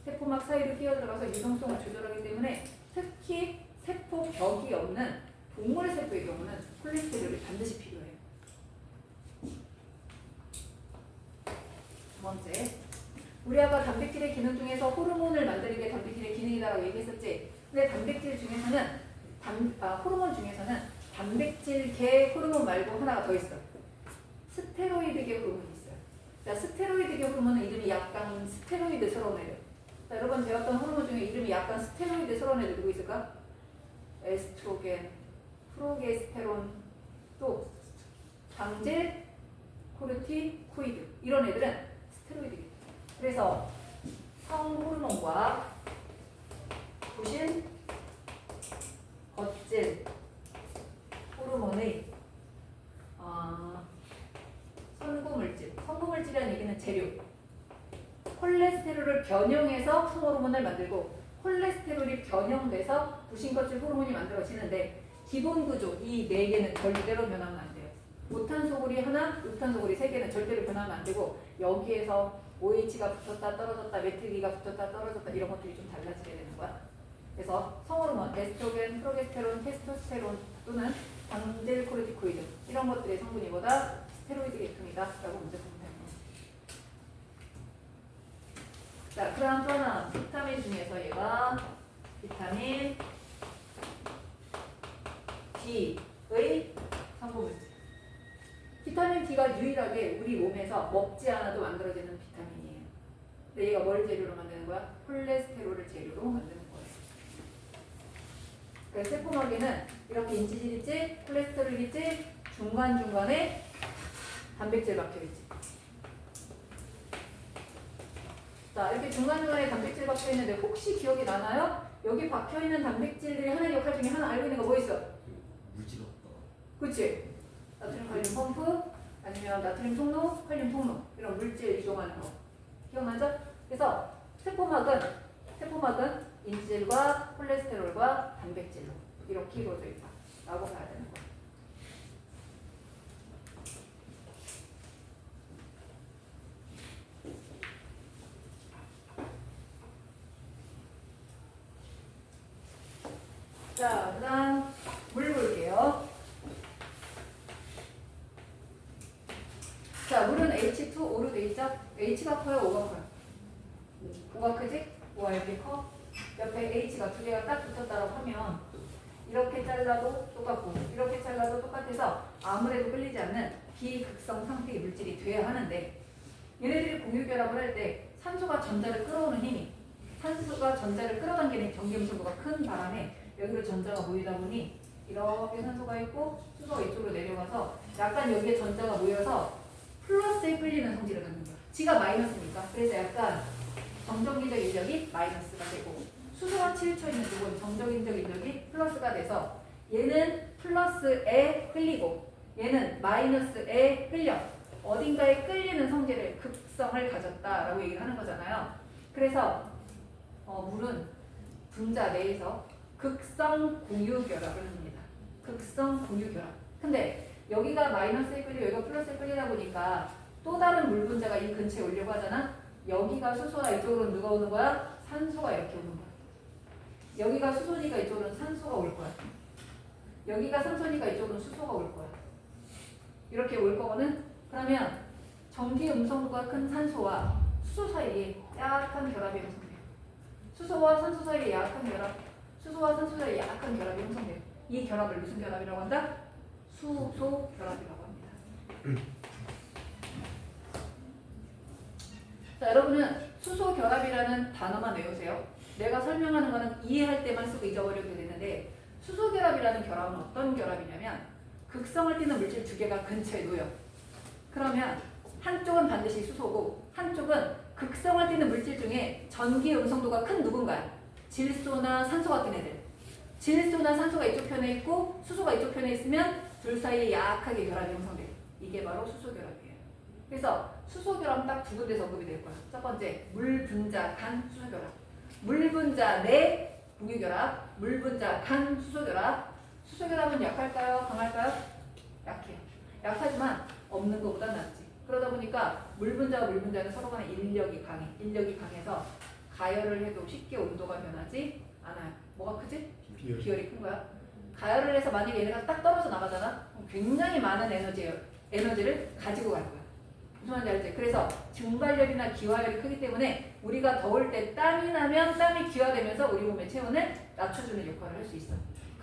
S1: 세포막 사이로 끼어들어가서 유동성을 조절하기 때문에 특히 세포벽이 없는 동물 세포의 경우는 콜레스테롤이 반드시 필요해요. 두 번째, 우리 아까 단백질의 기능 중에서 호르몬을 만드는 게 단백질의 기능이다라고 얘기했었지. 근데 단백질 중에서는 호르몬 중에서는 단백질계 호르몬 말고 하나가 더 있어. 스테로이드계 호르몬이 있어요. 자, 스테로이드계 호르몬은 이름이 약간 스테로이드스러운 애들. 자, 여러분 배웠던 호르몬 중에 이름이 약간 스테로이드스러운 애들 누구 있을까? 에스트로겐, 프로게스테론, 또 당질, 코르티코이드 이런 애들은 스테로이드계. 그래서 성호르몬과 부신 겉질 호르몬의 선구물질. 선구물질이라는 얘기는 재료. 콜레스테롤을 변형해서 성호르몬을 만들고 콜레스테롤이 변형돼서 부신겉질 호르몬이 만들어지는데 기본 구조 이 네 개는 절대로 변하면 안 돼요. 무탄소골이 하나, 육탄소골이 세 개는 절대로 변하면 안 되고 여기에서 OH가 붙었다 떨어졌다, 메틸기가 붙었다 떨어졌다 이런 것들이 좀 달라지게 되는 거야. 그래서 성호르몬, 에스트로겐, 프로게스테론, 테스토스테론 또는 방젤코르티코이드 이런 것들의 성분이보다 스테로이드 계통이다라고 문제 보면 됩니다. 자, 그다음 또 하나 비타민 중에서 얘가 비타민 D의 성분물질. 비타민 D가 유일하게 우리 몸에서 먹지 않아도 만들어지는 비타민이에요. 근데 얘가 뭘 재료로 만드는 거야? 콜레스테롤을 재료로 만드는 거예요. 그래서 세포막에는 이렇게 인지질 있지, 콜레스테롤 있지, 중간중간에 단백질 박혀있지. 자, 이렇게 중간중간에 단백질 박혀있는데 혹시 기억이 나나요? 여기 박혀있는 단백질들이 하나의 역할 중에 하나 알고 있는 거 뭐 있어?
S2: 물질 없다.
S1: 그치? 나트륨 칼륨 펌프 아니면 나트륨 통로, 칼륨 통로 이런 물질 이동하는 거 기억나죠? 그래서 세포막은 인지질과 콜레스테롤과 단백질로 이렇게 이루어져 있다라고 봐야 되는 거예요. 자, 그다음 물 볼게요. 자, 물은 H2O로 돼 있죠? H가 커요, O가 커요? O가 크지? O가 이렇게 커? 옆에 H가 두 개가 딱 붙었다고 하면 이렇게 잘라도 똑같고 이렇게 잘라도 똑같아서 아무래도 끌리지 않는 비극성 상태의 물질이 돼야 하는데 얘네들이 공유결합을 할 때 산소가 전자를 끌어오는 힘이 산소가 전자를 끌어당기는 전기음성도가 큰 바람에 여기로 전자가 모이다 보니 이렇게 산소가 있고 수소가 이쪽으로 내려가서 약간 여기에 전자가 모여서 플러스에 끌리는 성질을 갖는 거야. G가 마이너스니까. 그래서 약간 정적인적 인력이 마이너스가 되고 수소와 치우쳐 있는 쪽은 정적인적 인력이 플러스가 돼서 얘는 플러스에 끌리고 얘는 마이너스에 끌려 어딘가에 끌리는 성질을 극성을 가졌다라고 얘기를 하는 거잖아요. 그래서 물은 분자 내에서 극성 공유 결합을 합니다. 극성 공유 결합. 근데 여기가 마이너스에 끌리고 여기가 플러스에 끌리다 보니까 또 다른 물 분자가 이 근처에 오려고 하잖아. 여기가 수소나 이쪽으로 누가 오는 거야? 산소가 이렇게 오는 거야. 여기가 수소니까 이쪽으로는 산소가 올 거야. 여기가 산소니까 이쪽으로는 수소가 올 거야. 이렇게 올 거거든. 그러면 전기 음성도가 큰 산소와 수소 사이에 약한 결합이 형성돼요. 수소와 산소 사이에 약한 결합, 수소와 산소 사이에 약한 결합이 형성돼요. 이 결합을 무슨 결합이라고 한다? 수소 결합이라고 합니다. 자, 여러분은 수소 결합이라는 단어만 외우세요. 내가 설명하는 거는 이해할 때만 쓰고 잊어버려도 되는데 수소 결합이라는 결합은 어떤 결합이냐면 극성을 띠는 물질 두 개가 근처에 놓여. 그러면 한쪽은 반드시 수소고 한쪽은 극성을 띠는 물질 중에 전기 음성도가 큰 누군가야. 질소나 산소 같은 애들. 질소나 산소가 이쪽 편에 있고 수소가 이쪽 편에 있으면 둘 사이에 약하게 결합이 형성돼요. 이게 바로 수소 결합이에요. 그래서 수소 결합은 딱 두 군데서 언급이 될 거야. 첫 번째, 물 분자 간 수소 결합. 물 분자 내 공유 결합, 물 분자 간 수소 결합. 수소 결합은 약할까요? 강할까요? 약해요. 약하지만 없는 것보다 낫지. 그러다 보니까 물 분자와 물 분자는 서로 간에 인력이 강해. 인력이 강해서 가열을 해도 쉽게 온도가 변하지 않아요. 뭐가 크지? 비열이 큰 거야. 가열을 해서 만약에 얘네가 딱 떨어져 나가잖아. 굉장히 많은 에너지를 가지고 갈 거야. 무슨 말인지 알지? 그래서 증발열이나 기화열이 크기 때문에 우리가 더울 때 땀이 나면 땀이 기화되면서 우리 몸의 체온을 낮춰주는 역할을 할 수 있어.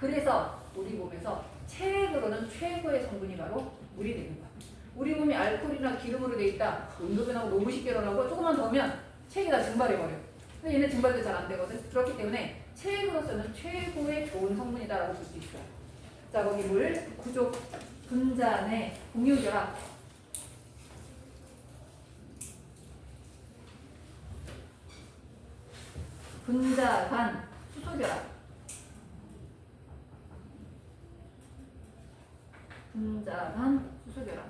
S1: 그래서 우리 몸에서 체액으로는 최고의 성분이 바로 물이 되는 거야. 우리 몸이 알코올이나 기름으로 돼 있다. 온도 변하고 너무 쉽게 일어나고 조금만 더우면 체액이 다 증발해버려. 근데 얘는 증발도 잘 안 되거든. 그렇기 때문에 체액으로서는 최고의 좋은 성분이다라고 볼 수 있어요. 자, 거기 물, 구조, 분자 내 공유 결합. 분자간 수소결합. 분자간 수소결합.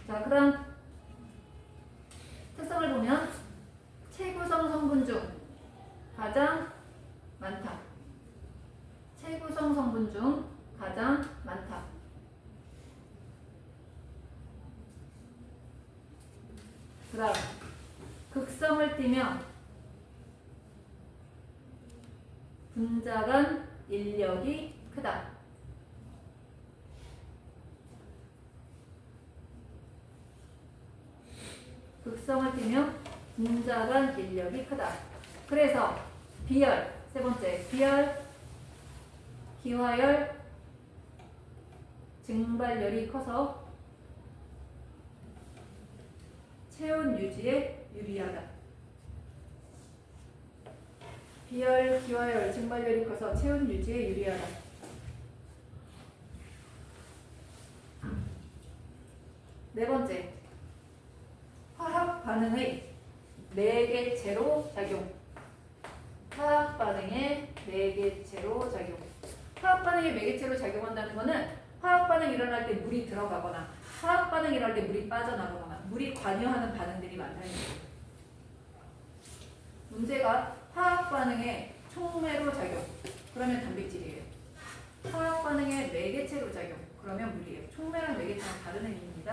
S1: 자, 그럼 특성을 보면 체구성 성분 중 가장 많다. 체구성 성분 중 가장 많다. 그 다음 극성을 띠며 분자간 인력이 크다. 극성을 띠며 분자간 인력이 크다. 그래서 비열, 세 번째 비열, 기화열, 증발열이 커서 체온 유지에 유리하다. 비열, 기화열, 증발열이 커서 체온 유지에 유리하다. 네 번째, 화학 반응의 매개체로 작용. 화학 반응의 매개체로 작용. 화학 반응의 매개체로 작용한다는 것은 화학 반응이 일어날 때 물이 들어가거나 화학 반응이 일어날 때 물이 빠져나가거나 물이 관여하는 반응들이 많다는 거예요. 문제가 화학 반응의 촉매로 작용. 그러면 단백질이에요. 화학 반응의 매개체로 작용. 그러면 물이에요. 촉매랑 매개체는 다른 의미입니다.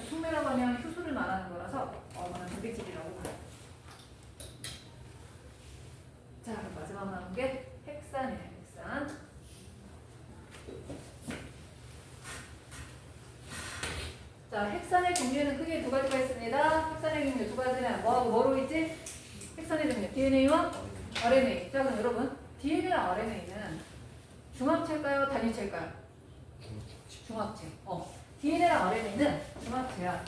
S1: 촉매라고 하면 효소를 말하는 거라서 어머는 단백질이라고 봐요. 자, 그럼 마지막 나온 게 핵산이에요. 핵산. 자, 핵산의 종류에는 크게 두 가지가 있습니다. 핵산의 종류 두 가지는 뭐하고 뭐로 있지? 핵산의 종류 DNA와 RNA. 자, 그럼 여러분 DNA와 RNA는 중합체일까요? 단위체일까요? 중합체. DNA랑 RNA는 중합체야.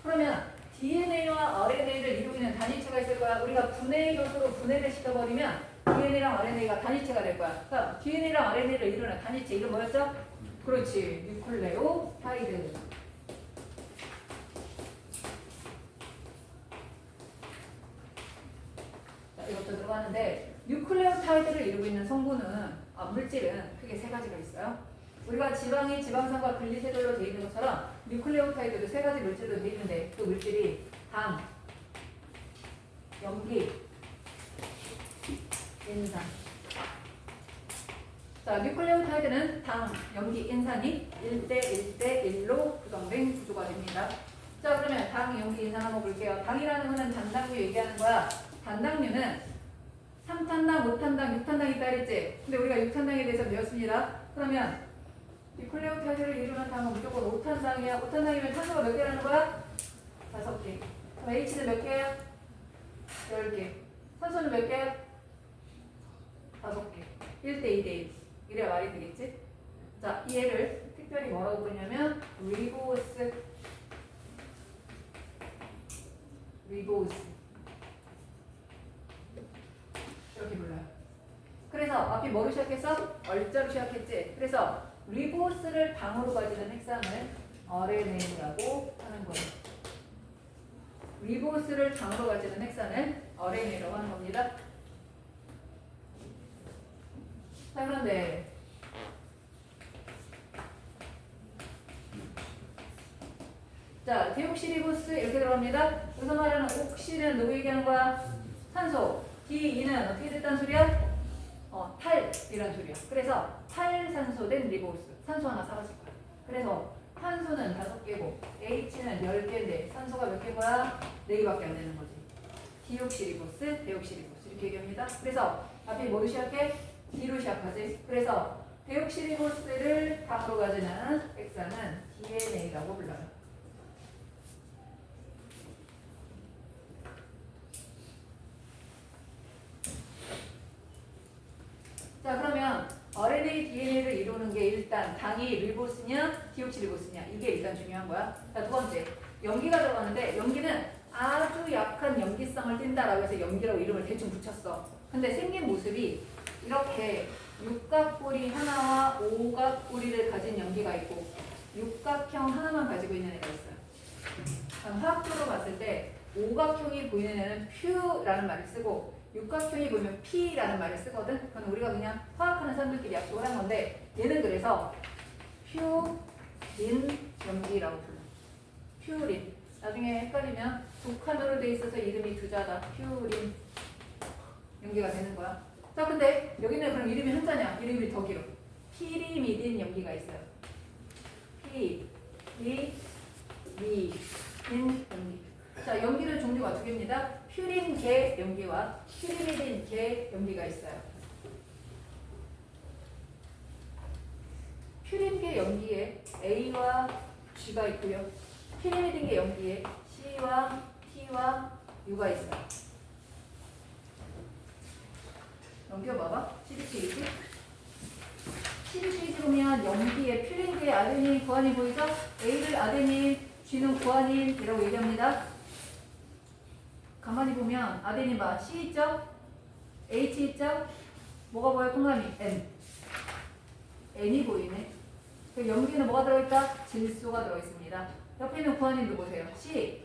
S1: 그러면 DNA와 RNA를 이루고 있는 단위체가 있을 거야. 우리가 분해 효소로 분해를 시켜버리면 DNA랑 RNA가 단위체가 될 거야. 그러니까 DNA랑 RNA를 이루는 단위체 이름 뭐였죠? 그렇지. 뉴클레오타이드. 자, 이것도 들어가는데 뉴클레오타이드를 이루고 있는 성분은 물질은 크게 세 가지가 있어요. 우리가 지방이 지방산과 글리세롤로 되어 있는 것처럼 뉴클레오타이드도 세 가지 물질로 되어 있는데 그 물질이 당, 염기, 인산. 자, 뉴클레오타이드는 당, 염기, 인산이 1대1대1로 구성된 구조가 됩니다. 자, 그러면 당, 염기, 인산 한번 볼게요. 당이라는 것은 단당류 얘기하는 거야. 단당류는 3탄당, 5탄당, 6탄당이 있다 그랬지? 근데 우리가 6탄당에 대해서 배웠습니다. 그러면 뉴클레오타이드를 이루는 당은 무조건 5탄당이야. 5탄당이면 탄소가 몇 개라는 거야? 5개. 그럼 H는 몇 개야? 10개. 산소는 몇 개야? 5개. 1대2대1. 이래야 말이 되겠지? 자, 이 애를 특별히 뭐라고 부르냐면 리보스. 이렇게 불러요. 그래서 앞이 뭐로 시작했어? 얼자로 시작했지? 그래서 리보스를 당으로 가지는 핵산을 RNA라고 하는 거예요. 리보스를 당으로 가지는 핵산을 RNA라고 하는 겁니다. 자, 그런데 자, 디옥시리보스 이렇게 들어갑니다. 여기서 말하는 옥시는 누구 얘기하는 거야? 산소. D2는 어떻게 됐다는 소리야? 탈이란 소리야. 그래서 탈산소된 리보스. 산소 하나 사라질 거야. 그래서 탄소는 5개고 H는 10개인데 산소가 몇 개인 거야? 4개밖에 안 되는 거지. 디옥시리보스, 데옥시리보스 이렇게 얘기합니다. 그래서 앞에 뭐로 시작해? D로 시작하지. 그래서 데옥시리보스를 당으로 가지는 핵산은 DNA라고 불러요. 자, 그러면 RNA, DNA를 이루는 게 일단 당이 리보스냐, 디옥시리보스냐 이게 일단 중요한 거야. 자, 두 번째, 염기가 들어가는데 염기는 세포성을 띈다라고 해서 염기라고 이름을 대충 붙였어. 근데 생긴 모습이 이렇게 육각뿌리 하나와 오각뿌리를 가진 염기가 있고 육각형 하나만 가지고 있는 애가 있어요. 화학적으로 봤을 때 오각형이 보이는 애는 퓨라는 말을 쓰고 육각형이 보이면 P라는 말을 쓰거든. 그건 우리가 그냥 화학하는 사람들끼리 약속을 한 건데 얘는 그래서 퓨린 염기라고 불러. 퓨린. 나중에 헷갈리면 독한으로 돼 있어서 이름이 두자다. 퓨린 염기가 되는 거야. 자, 근데 여기는 그럼 이름이 한자냐? 이름이 더 길어. 피리미딘 염기가 있어요. 피리미딘 염기. 자, 염기는 종류가 두 개입니다. 퓨린계 염기와 피리미딘계 염기가 있어요. 퓨린계 염기에 A와 G가 있고요. 피리미딘계 염기에 C와 T와 U가 있어요. 넘겨봐봐. 12페이지. 12페이지 보면 염기에 퓨린계에 아데닌, 구아닌 보이죠? A를 아데닌, G는 구아닌이라고 얘기합니다. 가만히 보면 아데닌 봐. C 있죠? H 있죠? 뭐가 보여? 동그라미 N. N이 보이네. 그 염기는 뭐가 들어있다? 질소가 들어있습니다. 옆에 있는 구아닌도 보세요. C,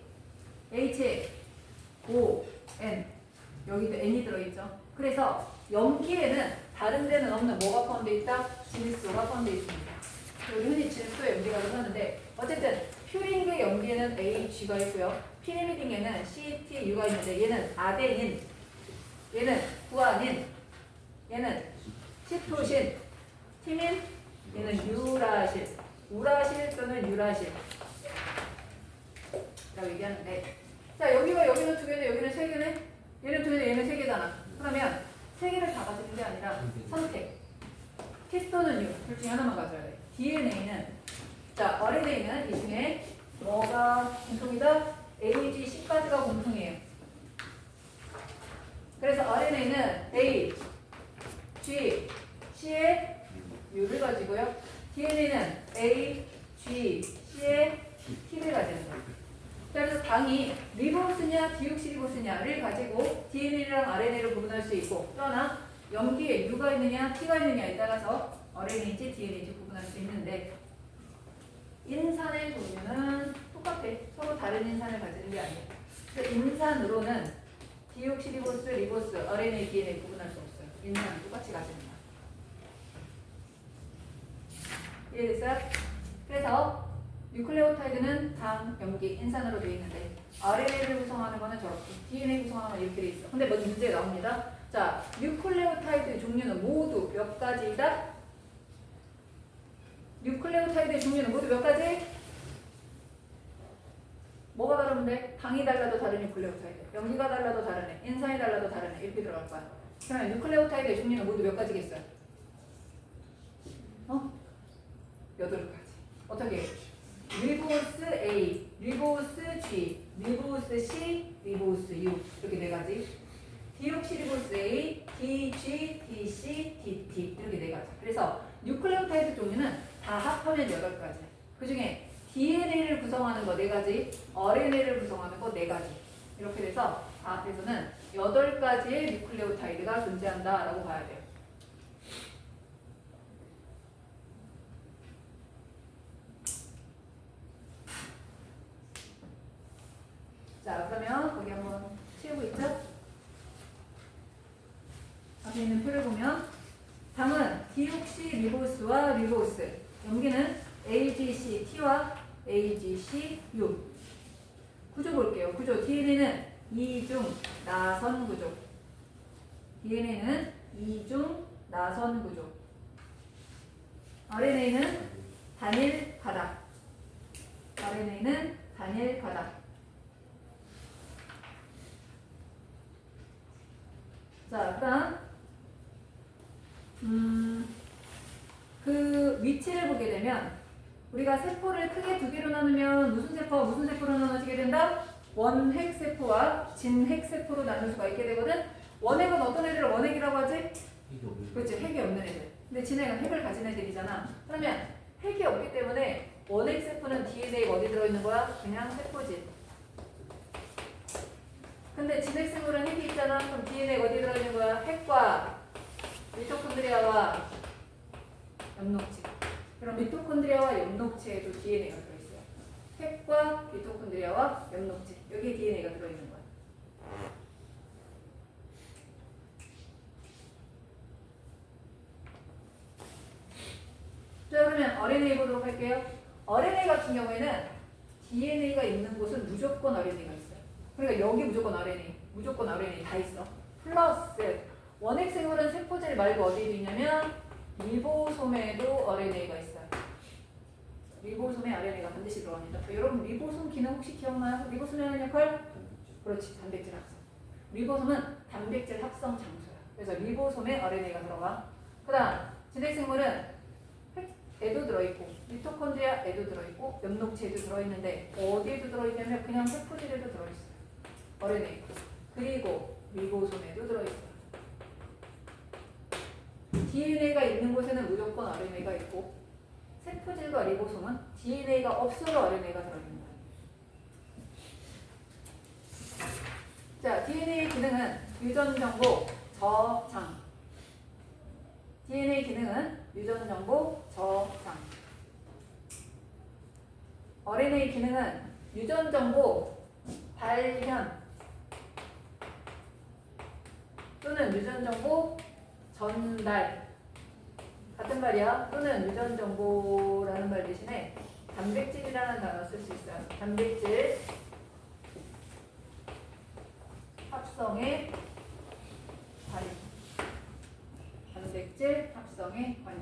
S1: H, O, N. 여기도 N이 들어있죠. 그래서 염기에는 다른 데는 없는 뭐가 포함되어 있다? 질소가 포함되어 있습니다. 우리 흔히 질소 염기라고 하는데 어쨌든 퓨린계 염기에는 A, G가 있고요. 피리미딘에는 C, T, U가 있는데 얘는 아데닌, 얘는 구아닌, 얘는 시토신, 티민, 얘는 유라실, 우라실 또는 유라실 라고 얘기하는데 자, 여기가 여기는 두 개네, 여기는 세 개네, 얘는 두 개네, 얘는 세 개잖아. 그러면 세 개를 다 가지는 게 아니라 선택. T 또는 U 둘 중에 하나만 가져야 돼. DNA는 자, RNA는 이 중에 뭐가 공통이다? A, G, C까지가 공통이에요. 그래서 RNA는 A, G, C의 U를 가지고요. DNA는 A, G, C의 T를 가지는 거예요. 그래서 당이 리보스냐 디옥시리보스냐를 가지고 DNA랑 RNA를 구분할 수 있고 또 하나 염기에 U가 있느냐 T가 있느냐에 따라서 RNA인지 DNA인지 구분할 수 있는데 인산의 종류는 똑같아. 서로 다른 인산을 가지는 게 아니에요. 그래서 인산으로는 디옥시리보스, 리보스, RNA, DNA 구분할 수 없어요. 인산은 똑같이 가지는 거야. 이해됐어요? 그래서 뉴클레오타이드는 당, 염기, 인산으로 되어 있는데 RNA를 구성하는 거는 저렇게, DNA 구성하는 건 이렇게 되어 있어. 근데 먼저 문제가 나옵니다. 자, 뉴클레오타이드 종류는 모두 몇 가지이다? 뉴클레오타이드의 종류는 모두 몇 가지? 뭐가 다른데? 당이 달라도 다른 뉴클레오타이드, 염기가 달라도 다르네, 인산이 달라도 다르네 이렇게 들어갈 거야. 그러면 뉴클레오타이드의 종류는 모두 몇 가지겠어요? 8가지. 어떻게? 리보스 A, 리보스 G, 리보스 C, 리보스 U 이렇게 4가지. 디옥시리보스 A, DG, DC, DT 이렇게 4가지. 그래서 뉴클레오타이드 종류는 다 합하면 8가지. 그 중에 DNA를 구성하는 거 4가지, RNA를 구성하는 거 4가지. 이렇게 돼서 그래서는 8가지의 뉴클레오타이드가 존재한다라고 봐야 돼요. 자, 그러면 거기 한번 치우고 있죠? 앞에 있는 표를 보면 당은 디옥시리보스와 리보스, 염기는 AGC, T와 AGC, U. 구조 볼게요. 구조 DNA는 이중 나선 구조. DNA는 이중 나선 구조. RNA는 단일 가닥. RNA는 단일 가닥. 자, 그다음 그 위치를 보게 되면 우리가 세포를 크게 2개로 나누면 무슨 세포와 무슨 세포로 나눠지게 된다? 원핵세포와 진핵세포로 나눌 수가 있게 되거든. 원핵은 어떤 애들을 원핵이라고 하지? 그렇지, 핵이 없는 애들. 근데 진핵은 핵을 가진 애들이잖아. 그러면 핵이 없기 때문에 원핵세포는 DNA가 어디 들어있는 거야? 그냥 세포질. 근데 진핵생물은 핵이 있잖아. 그럼 DNA가 어디 들어있는 거야? 핵과 미토콘드리아와 엽록체. 그럼 미토콘드리아와 엽록체에도 DNA가 들어있어요. 핵과 미토콘드리아와 엽록체. 여기에 DNA가 들어있는 거야. 자, 그러면 RNA 보도록 할게요. RNA 같은 경우에는 DNA가 있는 곳은 무조건 RNA가 있어요. 그러니까 여기 무조건 RNA 다 있어. 플러스 원핵생물은 세포질 말고 어디도 있냐면 리보솜에도 RNA가 있어요. 리보솜에 RNA가 반드시 들어갑니다. 여러분 리보솜 기능 혹시 기억나요? 리보솜이 하는 역할? 그렇지, 단백질 합성. 리보솜은 단백질 합성 장소야. 그래서 리보솜에 RNA가 들어가. 그 다음 진핵생물은 에도 들어있고 미토콘드리아에도 들어있고 엽록체에도 들어있는데 어디에도 들어있냐면 그냥 세포질에도 들어있어요. RNA. 그리고 리보솜에도 들어있어요. DNA가 있는 곳에는 무조건 RNA가 있고 세포질과 리보솜은 DNA가 없어도 RNA가 들어있는 거예요. 자, DNA 기능은 유전정보 저장. DNA 기능은 유전정보 저장. RNA 기능은 유전정보 발현 또는 유전정보 전달. 같은 말이야. 또는 유전정보라는 말 대신에 단백질이라는 단어 쓸 수 있어요. 단백질 합성의 관여. 단백질 합성의 관여.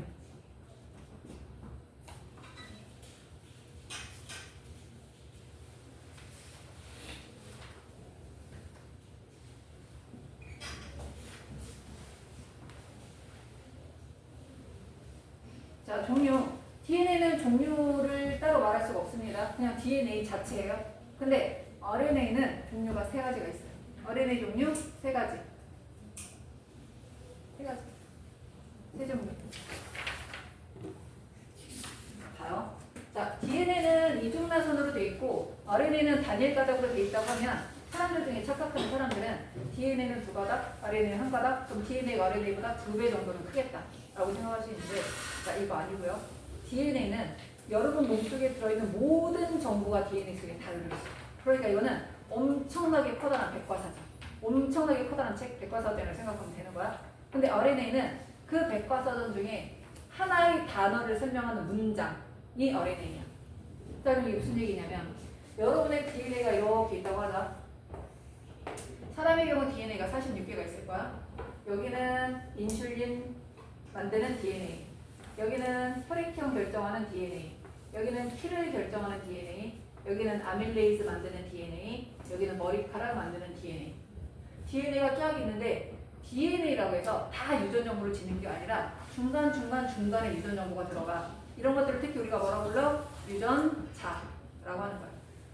S1: 자, 종류. DNA는 종류를 따로 말할 수가 없습니다. 그냥 DNA 자체예요. 근데 RNA는 종류가 3가지가 있어요. RNA 종류 3가지. 3가지. 3종류. 봐요. 자, DNA는 이중나선으로 돼 있고 RNA는 단일 가닥으로 돼 있다고 하면 사람들 중에 착각하는 사람들은 DNA는 2가닥, RNA는 1가닥, 그럼 DNA가 RNA보다 2배 정도는 크겠다 라고 생각할 수 있는데, 자, 이거 아니고요. DNA는 여러분 몸속에 들어있는 모든 정보가 DNA 속에 다 들어있어요. 그러니까 이거는 엄청나게 커다란 백과사전, 엄청나게 커다란 책, 백과사전을 생각하면 되는 거야. 근데 RNA는 그 백과사전 중에 하나의 단어를 설명하는 문장이 RNA야. 자, 그럼 이게 무슨 얘기냐면 여러분의 DNA가 이렇게 있다고 하자. 사람의 경우 DNA가 46개가 있을 거야. 여기는 인슐린 만드는 DNA, 여기는 혈액형 결정하는 DNA, 여기는 피를 결정하는 DNA, 여기는 아밀레이즈 만드는 DNA, 여기는 머리카락 만드는 DNA. DNA가 쫙 있는데 DNA라고 해서 다 유전 정보를 짓는 게 아니라 중간에 유전 정보가 들어가. 이런 것들을 특히 우리가 뭐라고 불러? 유전자라고 하는 거야.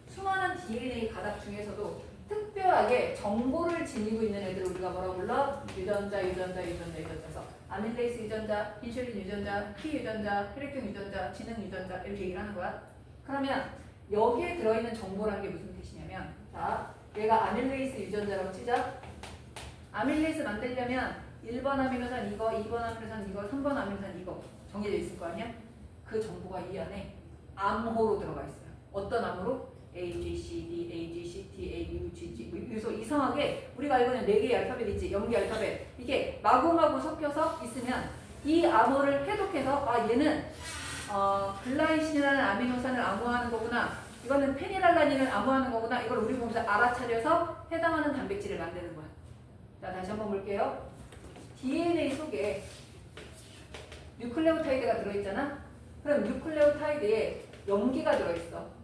S1: 수많은 DNA 가닥 중에서도 특별하게 정보를 지니고 있는 애들을 우리가 뭐라고 불러? 유전자에서 아밀레이스 유전자, 인슐린 유전자, 피 유전자, 혈액형 유전자, 지능 유전자 이렇게 얘기를 하는 거야. 그러면 여기에 들어있는 정보라는 게 무슨 뜻이냐면, 자, 얘가 아밀레이스 유전자라고 치자. 아밀레이스 만들려면 1번 아미노산 이거, 2번 아미노산 이거, 3번 아미노산 이거 정해져 있을 거 아니야? 그 정보가 이 안에 암호로 들어가 있어요. 어떤 암호로? A, G, C, D, A, G, C, T, A, U, G, G. 그래서 이상하게 우리가 알고 있는 4개의 알파벳 있지, 연기 알파벳. 이게 마구마구 섞여서 있으면 이 암호를 해독해서 아, 얘는 글라이신이라는 아미노산을 암호하는 거구나, 이거는 페니랄라닌을 암호하는 거구나, 이걸 우리 몸에서 알아차려서 해당하는 단백질을 만드는 거야. 자, 다시 한번 볼게요. DNA 속에 뉴클레오타이드가 들어있잖아. 그럼 뉴클레오타이드에 염기가 들어있어.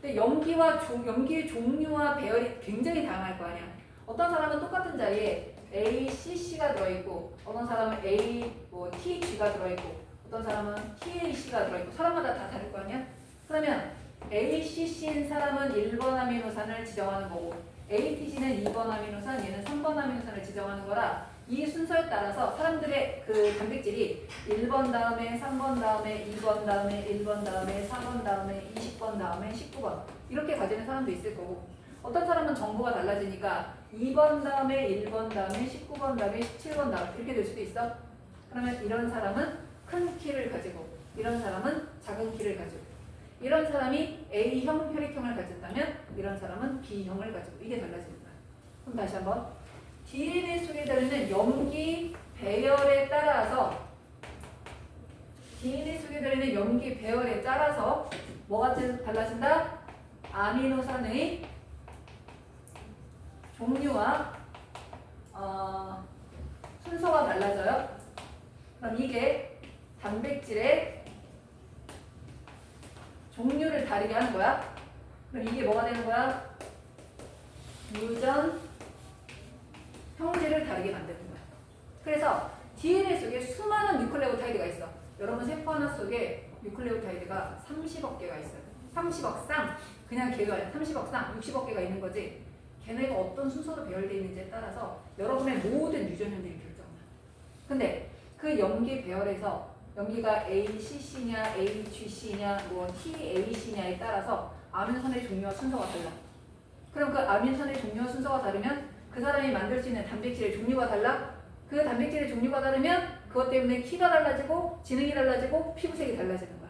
S1: 근데 염기의 종류와 배열이 굉장히 다양할 거 아니야. 어떤 사람은 똑같은 자리에 ACC가 들어있고, 어떤 사람은 TH가 들어있고, 어떤 사람은 TAC가 들어있고, 사람마다 다 다를 거 아니야. 그러면 ACC인 사람은 1번 아미노산을 지정하는 거고, ATG는 2번 아미노산, 얘는 3번 아미노산을 지정하는 거라, 이 순서에 따라서 사람들의 그 단백질이 1번 다음에 3번 다음에 2번 다음에 1번 다음에 4번 다음에 20번 다음에 19번 이렇게 가지는 사람도 있을 거고, 어떤 사람은 정보가 달라지니까 2번 다음에 1번 다음에 19번 다음에 17번 다음 이렇게 될 수도 있어. 그러면 이런 사람은 큰 키를 가지고 이런 사람은 작은 키를 가지고 이런 사람이 A형 혈액형을 가진다면 이런 사람은 B형을 가지고 이게 달라지는 거야. 그럼 다시 한번 DNA 속에 들어있는 염기 배열에 따라서 DNA 속에 들어있는 염기 배열에 따라서 뭐가 달라진다? 아미노산의 종류와 순서가 달라져요. 그럼 이게 단백질의 종류를 다르게 하는 거야. 그럼 이게 뭐가 되는 거야? 유전 형질을 다르게 만드는 거야. 그래서 DNA 속에 수많은 뉴클레오타이드가 있어. 여러분 세포 하나 속에 뉴클레오타이드가 30억 개가 있어요. 30억 쌍. 그냥 개가 아니라 30억 쌍, 60억 개가 있는 거지. 걔네가 어떤 순서로 배열되어 있는지에 따라서 여러분의 모든 유전형들이 결정나. 근데 그 염기 배열에서 염기가 ACC냐, AGC냐, 뭐 TAC냐에 따라서 아미노산의 종류와 순서가 달라. 그럼 그 아미노산의 종류와 순서가 다르면 그 사람이 만들 수 있는 단백질의 종류가 달라. 그 단백질의 종류가 다르면 그것 때문에 키가 달라지고 지능이 달라지고 피부색이 달라지는 거야.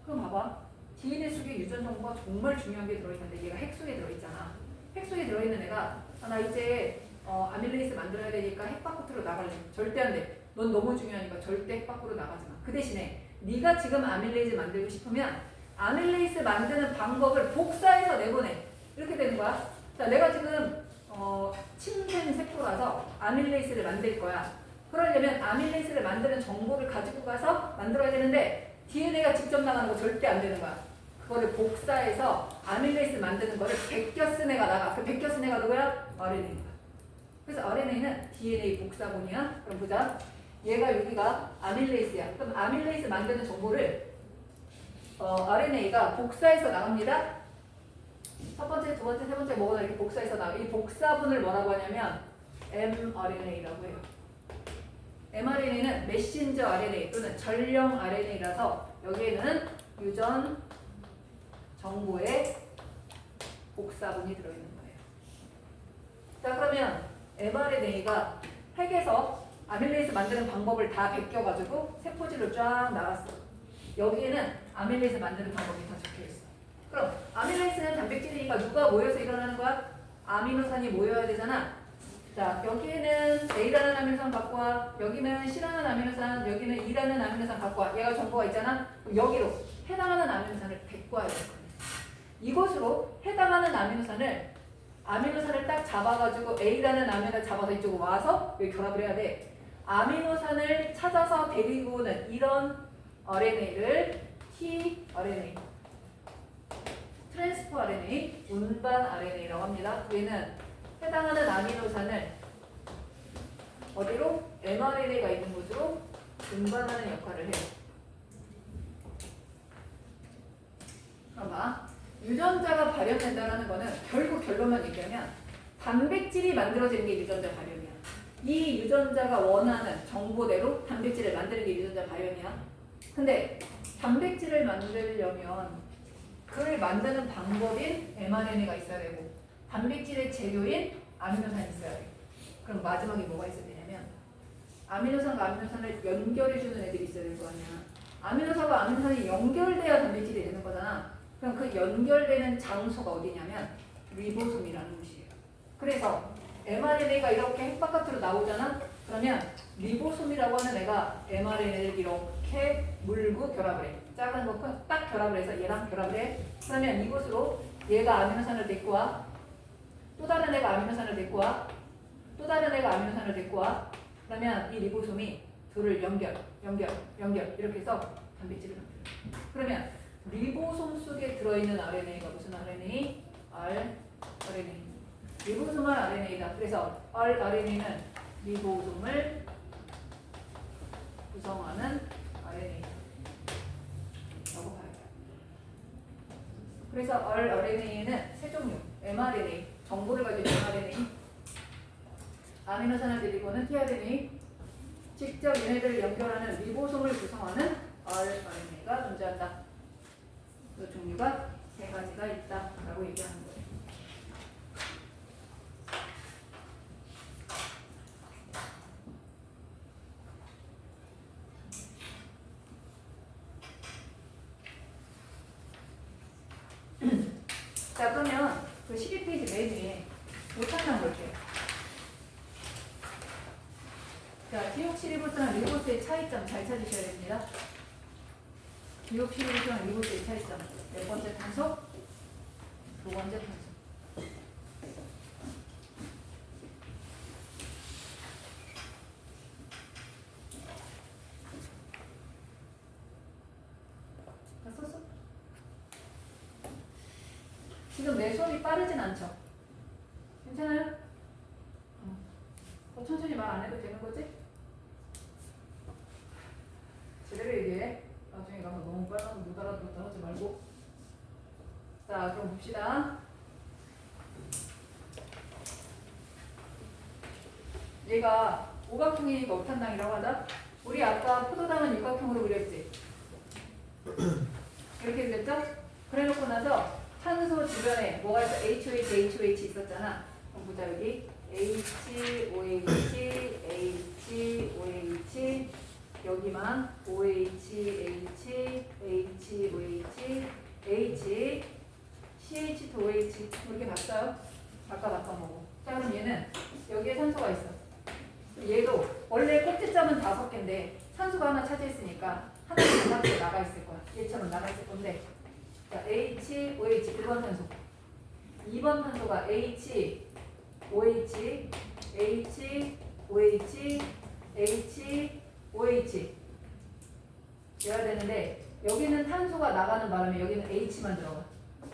S1: 그럼 봐봐. DNA 속에 유전 정보가 정말 중요한 게 들어있는데 얘가 핵 속에 들어있잖아. 핵 속에 들어있는 애가 나 이제 아밀레이스 만들어야 되니까 핵 밖으로 나갈래. 절대 안 돼. 넌 너무 중요하니까 절대 핵 밖으로 나가지 마. 그 대신에 네가 지금 아밀레이즈 만들고 싶으면 아밀레이스 만드는 방법을 복사해서 내보내. 이렇게 되는 거야. 자, 내가 지금 침생 세포라서 아밀레이스를 만들 거야. 그러려면 아밀레이스를 만드는 정보를 가지고 가서 만들어야 되는데 DNA가 직접 나가는 거 절대 안 되는 거야. 그거를 복사해서 아밀레이스 만드는 거를 베껴 쓴 애가 나가. 그 베껴 쓴 애가 누구야? RNA인 거야. 그래서 RNA는 DNA 복사본이야. 그럼 보자. 얘가 여기가 아밀레이스야. 그럼 아밀레이스 만드는 정보를 RNA가 복사해서 나갑니다. 첫 번째, 두 번째, 세 번째 뭐가 이렇게 복사해서 나가. 이 복사본을 뭐라고 하냐면 mRNA라고 해요. mRNA는 메신저 RNA 또는 전령 RNA라서 여기에는 유전 정보의 복사본이 들어있는 거예요. 자, 그러면 mRNA가 핵에서 아밀레이스 만드는 방법을 다 베껴가지고 세포질로 쫙 나갔어. 여기에는 아밀레이스 만드는 방법이 다 적혀있어. 그럼 아밀레이스는 단백질이니까 누가 모여서 일어나는 거야? 아미노산이 모여야 되잖아. 자, 여기에는 A라는 아미노산 갖고 와. 여기는 C라는 아미노산, 여기는 E라는 아미노산 갖고 와. 얘가 정보가 있잖아. 여기로 해당하는 아미노산을 데리고 와야 될 거야. 이곳으로 해당하는 아미노산을 딱 잡아가지고 A라는 아미노산을 잡아서 이쪽으로 와서 여기 결합을 해야 돼. 아미노산을 찾아서 데리고 오는 이런 RNA를 tRNA, 트랜스포 RNA, 운반 RNA라고 합니다. 얘는 해당하는 아미노산을 어디로? mRNA가 있는 곳으로 운반하는 역할을 해요. 그럼 봐. 유전자가 발현된다는 거는 결국 결론만 얘기하면 단백질이 만들어지는 게 유전자 발현이야. 이 유전자가 원하는 정보대로 단백질을 만드는 게 유전자 발현이야. 근데 단백질을 만들려면 그를 만드는 방법인 mRNA가 있어야 되고 단백질의 재료인 아미노산이 있어야 돼. 그럼 마지막에 뭐가 있어야 되냐면 아미노산과 아미노산을 연결해주는 애들이 있어야 될 거 아니야. 아미노산과 아미노산이 연결돼야 단백질이 되는 거잖아. 그럼 그 연결되는 장소가 어디냐면 리보솜이라는 곳이에요. 그래서 mRNA가 이렇게 핵 바깥으로 나오잖아. 그러면 리보솜이라고 하는 애가 mRNA를 이렇게 물고 결합을 해. 작은 거 딱 결합을 해서 얘랑 결합을 해. 그러면 이곳으로 얘가 아미노산을 데리고 와. 또 다른 애가 아미노산을 데리고 와. 또 다른 애가 아미노산을 데리고 와. 그러면 이 리보솜이 둘을 연결 이렇게 해서 단백질을 만들어요. 그러면 리보솜 속에 들어있는 RNA가 무슨 RNA? rRNA. 리보솜 RNA다. 그래서 rRNA는 리보솜을 구성하는 RNA다. 라고 봐요. 그래서 rRNA는 세 종류. mRNA, 정보를 가지고 있는 mRNA, 아미노산을 데리고 오는 tRNA, 직접 얘네들을 연결하는 리보솜을 구성하는 rRNA가 존재한다. 그 종류가 세 가지가 있다라고 얘기하는 거예요. 자, 그러면 그 12페이지 맨 위에 오탄당 볼게요. 자, 디옥시리보스랑 리보스의 차이점 잘 찾으셔야 됩니다. 디옥시리보스랑 리보스의 차이점. 몇 번째 탄소? 두 번째 탄소. 다 썼어? 지금 내 수업이 빠르진 않죠? 괜찮아요? 더 천천히 말 안 해도 되는 거지? 제대로 얘기해. 나중에 가서 너무 빨라서 못 알아듣다 하지 말고. 자, 그럼 봅시다. 얘가 오각형이니까 오탄당이라고 하자. 우리 아까 포도당은 육각형으로 그렸지? 이렇게 그렸죠? 그래 놓고 나서 탄소 주변에 뭐가 있어? HOH 있었잖아. 그럼 보자 여기. HOH, HOH, 여기만 OH, H, CH2OH 이렇게 봤어요? 바꿔보고. 자, 그럼 얘는 여기에 산소가 있어. 얘도 원래 꼭지점은 5개인데 산소가 하나 차지했으니까 하나씩 바깥으로 나가 있을 거야. 얘처럼 나가 있을 건데. 자, HOH 1번 탄소. 2번 탄소가 HOH, HOH 이어야 되는데 여기는 탄소가 나가는 바람에 여기는 H만 들어가.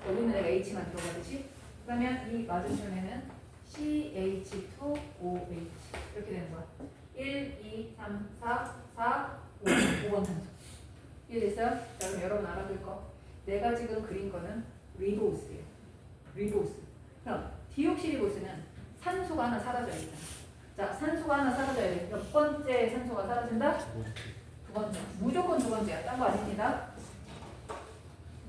S1: 여기는 내가 H만 들어가듯이. 그러면 이 맞은편에는 CH2OH 이렇게 되는 거야. 1, 2, 3, 4, 4, 5, 5번 탄소. 이해됐어요? 자, 그럼 여러분 알아둘 거. 내가 지금 그린 거는 리보스예요. 리보스. 그럼 디옥시리보스는 산소가 하나 사라져 있잖아. 자, 산소가 하나 사라져야 돼. 몇 번째 산소가 사라진다? 두 번째. 무조건 두 번째야. 딴 거 아닙니다.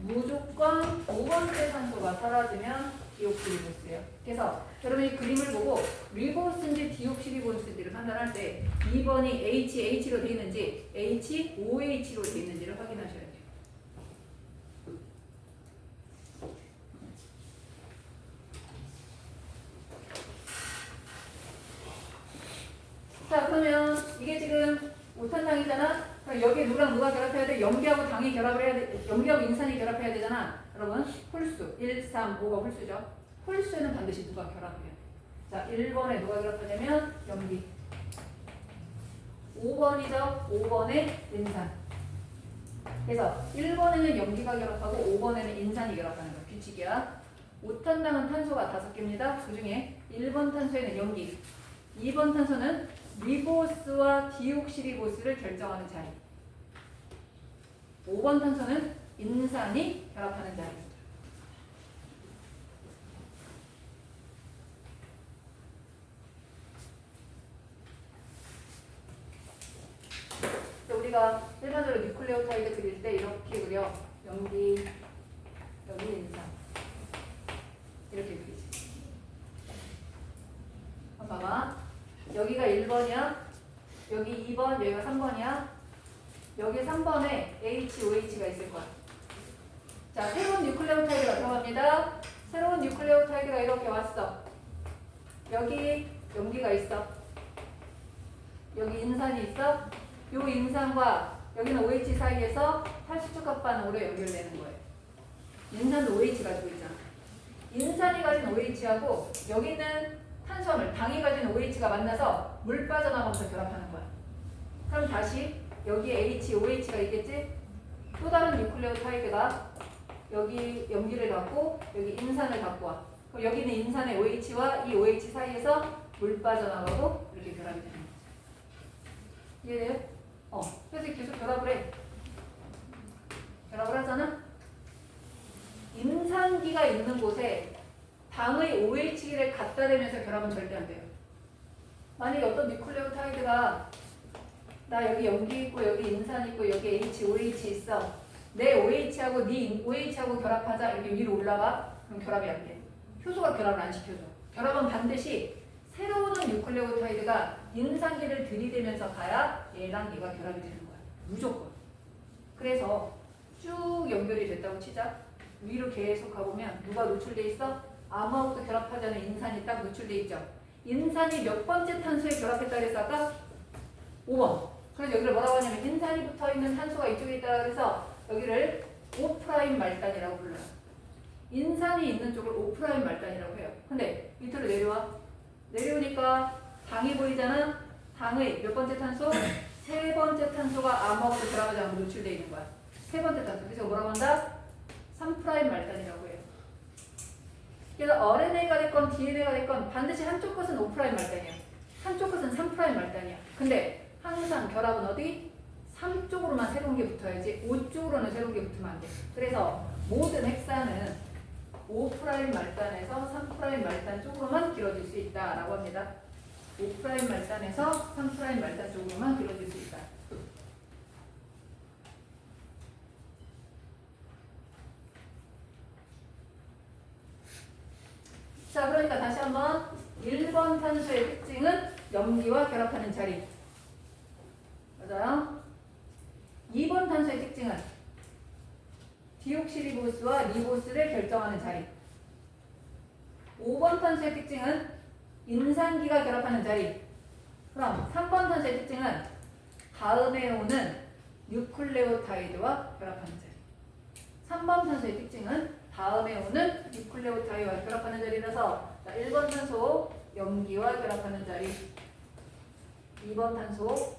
S1: 무조건 두 번째 산소가 사라지면 디옥시리보스예요. 그래서 여러분이 그림을 보고 리보스인지 디옥시리보스인지를 판단할 때 2번이 HH로 되어 있는지 HOH로 되어 있는지를 확인하셔야 돼요. 자, 그러면 이게 지금 오탄당이잖아. 그럼 여기에 누구랑 누가 결합해야 돼? 염기하고 당이 결합을 해야 돼. 염기하고 인산이 결합해야 되잖아. 여러분, 홀수 1, 3, 5가 홀수죠. 홀수에는 반드시 누가 결합해야 돼. 자, 1번에 누가 결합하냐면 염기. 5번이죠. 5번에 인산. 그래서 1번에는 염기가 결합하고 5번에는 인산이 결합하는 거야. 규칙이야. 오탄당은 탄소가 5개입니다. 그 중에 1번 탄소에는 염기, 2번 탄소는 리보스와 디옥시리보스를 결정하는 자리, 5번 탄소는 인산이 결합하는 자리. 우리가 일반적으로 뉴클레오타이드 그릴 때 이렇게 그려. 염기, 여기 인산 이렇게 그리지. 봐봐. 여기가 1번이야. 여기 2번, 여기가 3번이야. 여기 3번에 HOH가 있을 거야. 자, 새로운 뉴클레오타이드가 들어갑니다. 새로운 뉴클레오타이드가 이렇게 왔어. 여기 염기가 있어. 여기 인산이 있어. 요 인산과 여기는 OH 사이에서 탈수축합 반응으로 연결되는 거예요. 인산도 OH 가지고 있잖아. 인산이 가진 OH하고 여기는 탄수화물, 당이 가진 OH가 만나서 물 빠져나가면서 결합하는 거야. 그럼 다시 여기에 HOH가 있겠지? 또 다른 뉴클레오타이드가 여기 염기를 갖고 여기 인산을 갖고 와. 그럼 여기는 인산의 OH와 이 OH 사이에서 물 빠져나가고 이렇게 결합이 되는 거지. 이해돼요? 그래서 계속 결합을 해. 결합을 하잖아? 인산기가 있는 곳에 당의 OH를 갖다 대면서 결합은 절대 안 돼요. 만약에 어떤 뉴클레오타이드가 나 여기 염기 있고 여기 인산 있고 여기 HOH 있어. 내 OH하고 네 OH하고 결합하자. 이렇게 위로 올라가. 그럼 결합이 안 돼. 효소가 결합을 안 시켜줘. 결합은 반드시 새로운 뉴클레오타이드가 인산기를 들이대면서 가야 얘랑 얘가 결합이 되는 거야. 무조건. 그래서 쭉 연결이 됐다고 치자. 위로 계속 가보면 누가 노출돼 있어? 아무하고도 결합하지 않은 인산이 딱 노출돼 있죠. 인산이 몇 번째 탄소에 결합했다 그랬어 아까? 5번. 그래서 여기를 뭐라고 하냐면 인산이 붙어있는 탄소가 이쪽에 있다 그래서 여기를 5' 말단이라고 불러요. 인산이 있는 쪽을 5' 말단이라고 해요. 근데 밑으로 내려와. 내려오니까 당이 보이잖아? 당의 몇 번째 탄소? 세 번째 탄소가 암호하고 결합하지 않고 노출되어 있는 거야. 세 번째 탄소. 그래서 뭐라고 한다? 3' 말단이라고 해요. 그래서 RNA가 됐건 DNA가 됐건 반드시 한쪽 것은 5' 말단이야. 한쪽 것은 3' 말단이야. 근데 항상 결합은 어디? 3쪽으로만 새로운 게 붙어야지 5쪽으로는 새로운 게 붙으면 안 돼. 그래서 모든 헥사는 5' 말단에서 3' 말단 쪽으로만 길어질 수 있다라고 합니다. 5' 말단에서 3' 말단 쪽으로만 길어질 수 있다. 자, 그러니까 다시 한번 1번 탄소의 특징은 염기와 결합하는 자리. 맞아요? 2번 탄소의 특징은 디옥시리보스와 리보스를 결정하는 자리. 5번 탄소의 특징은 인산기가 결합하는 자리. 그럼 3번 탄소의 특징은 다음에 오는 뉴클레오타이드와 결합하는 자리. 3번 탄소의 특징은 다음에 오는 뉴클레오타이드와 결합하는 자리라서 1번 탄소 염기와 결합하는 자리, 2번 탄소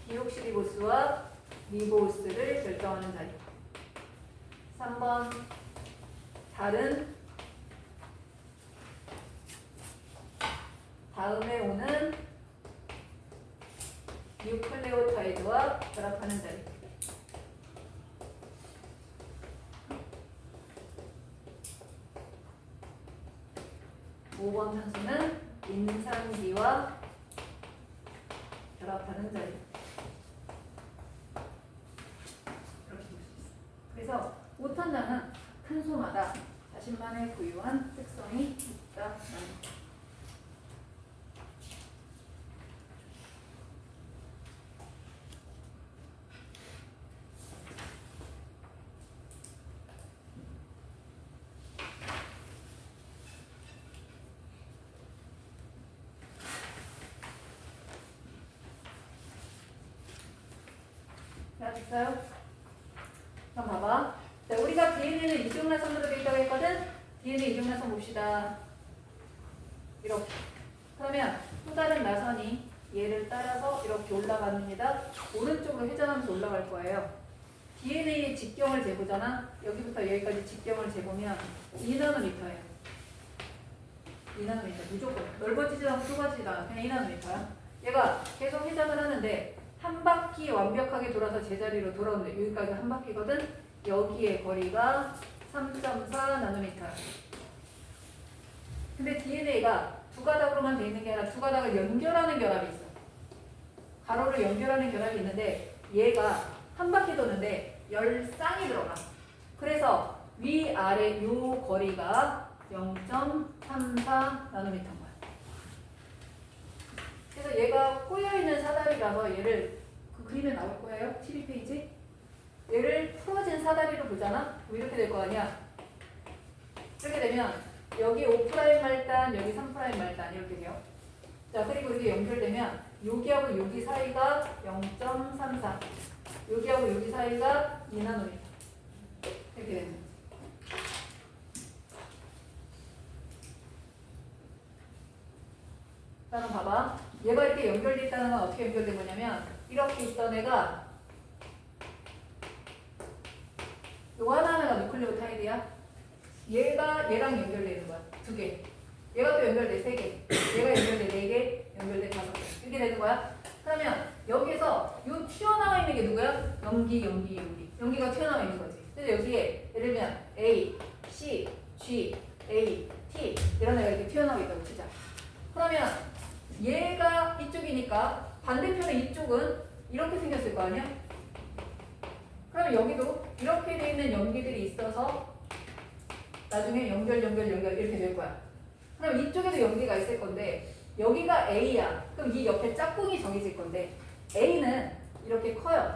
S1: 디옥시리보스와 리보스를 결정하는 자리, 3번 다른 다음에 오는 뉴클레오타이드와 결합하는 자리. 5번 탄소는 인산기와 결합하는 자리. 이렇게 볼 수 있어요. 그래서 5탄자는 탄소마다 자신만의 고유한 특성이 있다. 됐어요? 그럼 봐봐. 자, 우리가 DNA는 이중나선으로 되어 있다고 했거든? DNA 이중나선 봅시다. 이렇게. 그러면 또 다른 나선이 얘를 따라서 이렇게 올라갑니다. 오른쪽으로 회전하면서 올라갈 거예요. DNA의 직경을 재보잖아. 여기부터 여기까지 직경을 재보면 2나노미터예요. 2나노미터. 무조건. 넓어지지도 않고 좁아지지도 않아. 그냥 2나노미터야. 얘가 계속 회전을 하는데 한 바퀴 완벽하게 돌아서 제자리로 돌아오는데 여기까지 한 바퀴거든? 여기의 거리가 3.4나노미터. 근데 DNA가 두 가닥으로만 되어 있는 게 아니라 두 가닥을 연결하는 결합이 있어. 가로를 연결하는 결합이 있는데 얘가 한 바퀴 도는데 10쌍이 들어가. 그래서 위아래 요 거리가 0.34나노미터인 거야. 그래서 얘가 꼬여있는 사다리라서 얘를 그 그림에 나올 거예요. 12페이지. 얘를 풀어진 사다리로 보잖아. 이렇게 될 거 아니야. 이렇게 되면 여기 5' 말단, 여기 3' 말단 이렇게 돼요. 자, 그리고 이렇게 연결되면 여기하고 여기 사이가 0.34. 여기하고 여기 사이가 2나노미터. 이렇게 되는 거지. 자, 그럼 봐봐. 얘가 이렇게 연결돼 있다는 건 어떻게 연결된 거냐면 이렇게 있던 애가 요 하나가 누클레오타이드야. 얘가 얘랑 연결되는 거야. 2개. 얘가 또 연결돼 3개. 얘가 연결돼 4개. 연결돼 5개. 이렇게 되는 거야. 그러면 여기서 요 튀어나와 있는 게 누구야? 염기. 염기가 튀어나와 있는 거지. 근데 여기에 예를 들면 A, C, G, A, T 이런 애가 이렇게 튀어나와 있다고 치자. 그러면 얘가 이쪽이니까 반대편의 이쪽은 이렇게 생겼을 거 아니야? 그럼 여기도 이렇게 돼 있는 염기들이 있어서 나중에 연결 이렇게 될 거야. 그럼 이쪽에도 염기가 있을 건데 여기가 A야. 그럼 이 옆에 짝꿍이 정해질 건데 A는 이렇게 커요.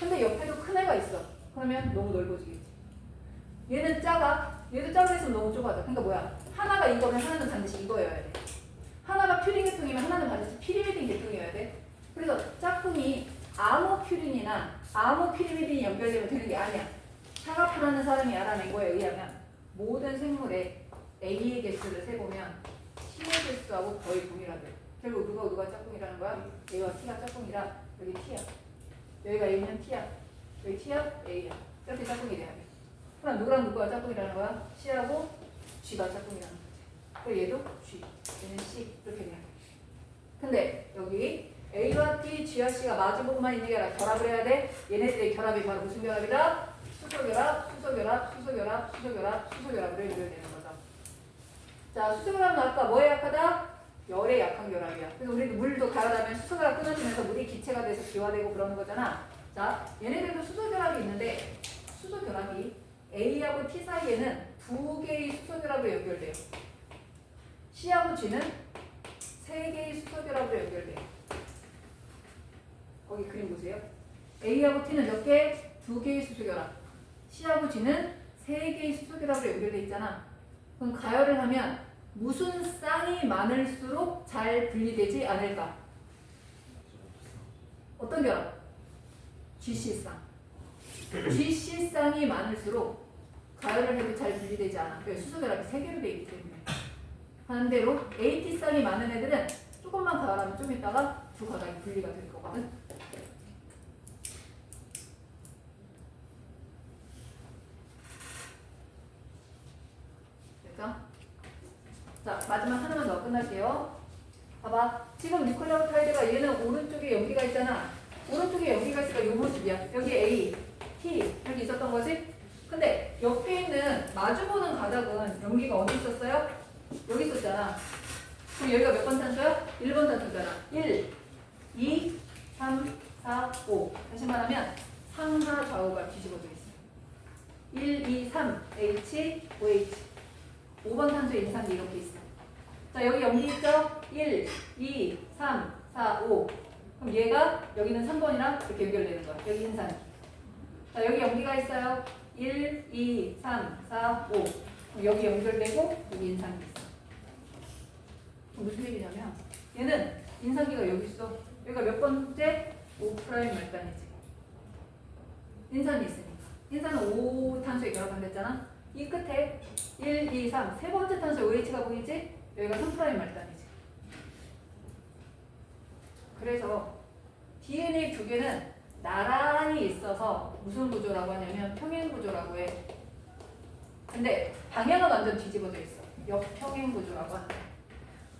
S1: 근데 옆에도 큰 애가 있어. 그러면 너무 넓어지겠지. 얘는 작아. 얘도 작은 했으면 너무 좁아져. 그러니까 뭐야? 하나가 이거면 하나는 반드시 이거여야 돼. 하나가 퓨린 계통이면 하나는 반드시 피리미딘 계통이어야 돼. 그래서 짝꿍이 아모퓨린이나 아모피리미딘이 연결되면 되는 게 아니야. 샤가프라는 사람이 알아낸 거에 의하면 모든 생물의 A의 개수를 세보면 C의 개수하고 거의 동일하대. 결국 누가 짝꿍이라는 거야? A와 T가 짝꿍이라 여기 T야. 여기가 A면 T야. 여기 T야? A야. 이렇게 짝꿍이 돼야 돼. 그럼 누구랑 누구가 짝꿍이라는 거야? C하고 G가 짝꿍이라는 거지. 그리고 얘도 G, 얘는 C 이렇게 돼야 돼. 근데 여기 A와 T, G와 C가 마주보고만 있는 게 아니라 결합을 해야 돼. 얘네들의 결합이 바로 무슨 결합이다? 수소결합, 수소결합, 수소결합, 수소결합, 수소결합으로 연결되는 거죠. 자, 수소결합은 아까 뭐에 약하다? 열에 약한 결합이야. 그래서 우리도 물도 가열하면 수소결합 끊어지면서 물이 기체가 돼서 기화되고 그러는 거잖아. 자, 얘네들도 수소결합이 있는데 수소결합이 A하고 T 사이에는 두 개의 수소결합으로 연결돼요. C하고 G는 세 개의 수소결합으로 연결돼요. 거기 그림 보세요. A하고 T는 몇 개? 두 개의 수소결합. C하고 G는 세 개의 수소결합으로 연결돼 있잖아. 그럼 가열을 하면 무슨 쌍이 많을수록 잘 분리되지 않을까? 어떤 결합? GC쌍. GC쌍이 많을수록 가열을 해도 잘 분리되지 않아. 왜? 수소결합이 세 개로 돼 있기 때문에. 반대로 AT쌍이 많은 애들은 조금만 가열하면 좀 있다가 두 가닥이 분리가 될 거거든. 됐죠? 자, 마지막 하나만 더 끝날게요. 봐봐. 지금 뉴클레오타이드가 얘는 오른쪽에 여기가 있잖아. 오른쪽에 여기가 있으니까 이 모습이야. 여기 A, T 이렇게 있었던 거지? 근데 옆에 있는 마주보는 가닥은 연기가 어디 있었어요? 여기 있었잖아. 그럼 여기가 몇 번 탄소야? 1번 탄소잖아. 1, 2, 3, 4, 5. 다시 말하면 상하 좌우가 뒤집어져 있어. 1, 2, 3, H, OH. 5번 탄소의 인산기 이렇게 있어. 자, 여기 염기 있죠? 1, 2, 3, 4, 5. 그럼 얘가 여기는 3번이랑 이렇게 연결되는 거야. 여기 인산기. 자, 여기 염기가 있어요. 1, 2, 3, 4, 5. 그럼 여기 연결되고 여기 인산기 있어. 무슨 얘기냐면 얘는 인산기가 여기 있어. 여기가 몇 번째? 5' 말단이지. 인산이 있으니까. 인산은 5탄소에 결합한댔잖아. 이 끝에 1, 2, 3, 세 번째 탄소 OH가 보이지? 여기가 3' 말단이지. 그래서 DNA 두 개는 나란히 있어서 무슨 구조라고 하냐면 평행 구조라고 해. 근데 방향은 완전 뒤집어져 있어. 역평행 구조라고 한다.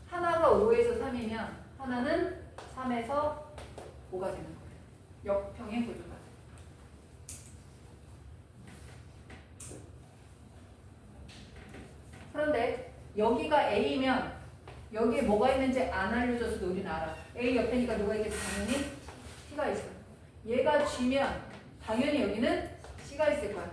S1: 하나가 5에서 3이면 하나는 3에서 5가 되는 거예요. 역평행 구조가. 그런데 여기가 A면 여기에 뭐가 있는지 안 알려줘서도 우리는 알아. A 옆에니까 누가 있겠지? 당연히 T가 있어. 얘가 G면 당연히 여기는 C가 있을 거야.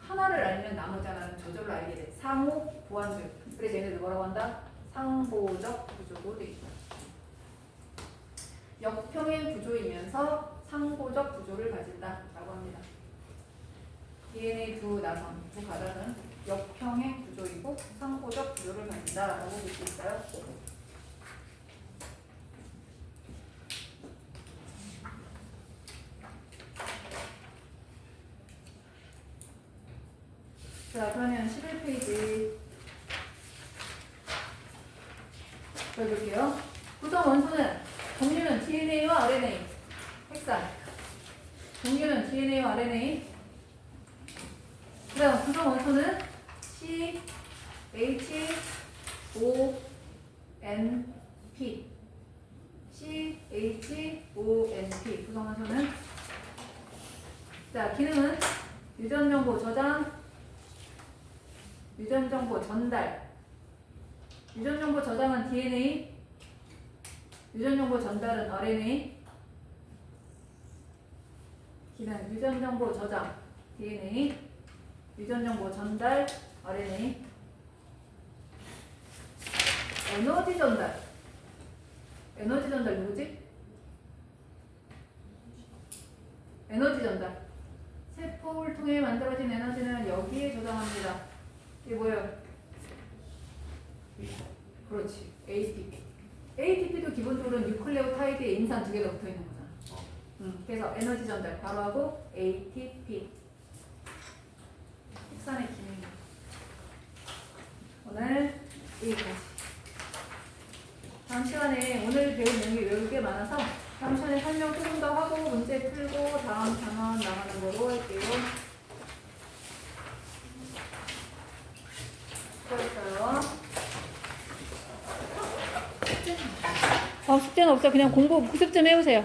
S1: 하나를 알면 나머지 하나는 저절로 알게 돼. 상호 보완술. 그래서 얘네들 뭐라고 한다? 상호적 구조로 돼 있다. 역평행 구조이면서 상호적 구조를 가진다라고 합니다. DNA 두 나선, 두 가닥은 역평행 구조이고 상호적 구조를 가진다라고 볼 수 있어요. 자, 그러면 11페이지 볼게요. 구성 원소는 종류는 DNA와 RNA, 핵산. 종류는 DNA와 RNA. 그다음 구성 원소는 C, H, O, N, P. C, H, O, N, P. 구성 원소는. 자, 기능은 유전 정보 저장, 유전 정보 전달. 유전 정보 저장은 DNA, 유전 정보 전달은 RNA. 기능 유전 정보 저장 DNA, 유전 정보 전달 RNA. 에너지 전달. 에너지 전달 누구지? 에너지 전달. 세포를 통해 만들어진 에너지는 여기에 저장합니다. 이게 뭐예요? 그렇지. ATP. ATP도 기본적으로 뉴클레오타이드에 인산 두 개가 붙어 있는 거잖아. 그래서 에너지 전달 바로 하고 ATP. 핵산의 기능. 오늘 여기까지. 다음 시간에 오늘 배운 내용이 외울 게 많아서 다음 시간에 설명 조금 더 하고 문제 풀고 다음 단원 나가는 거로 할게요. 수고했어요. 숙제는 없어. 그냥 공부 복습 좀 해오세요.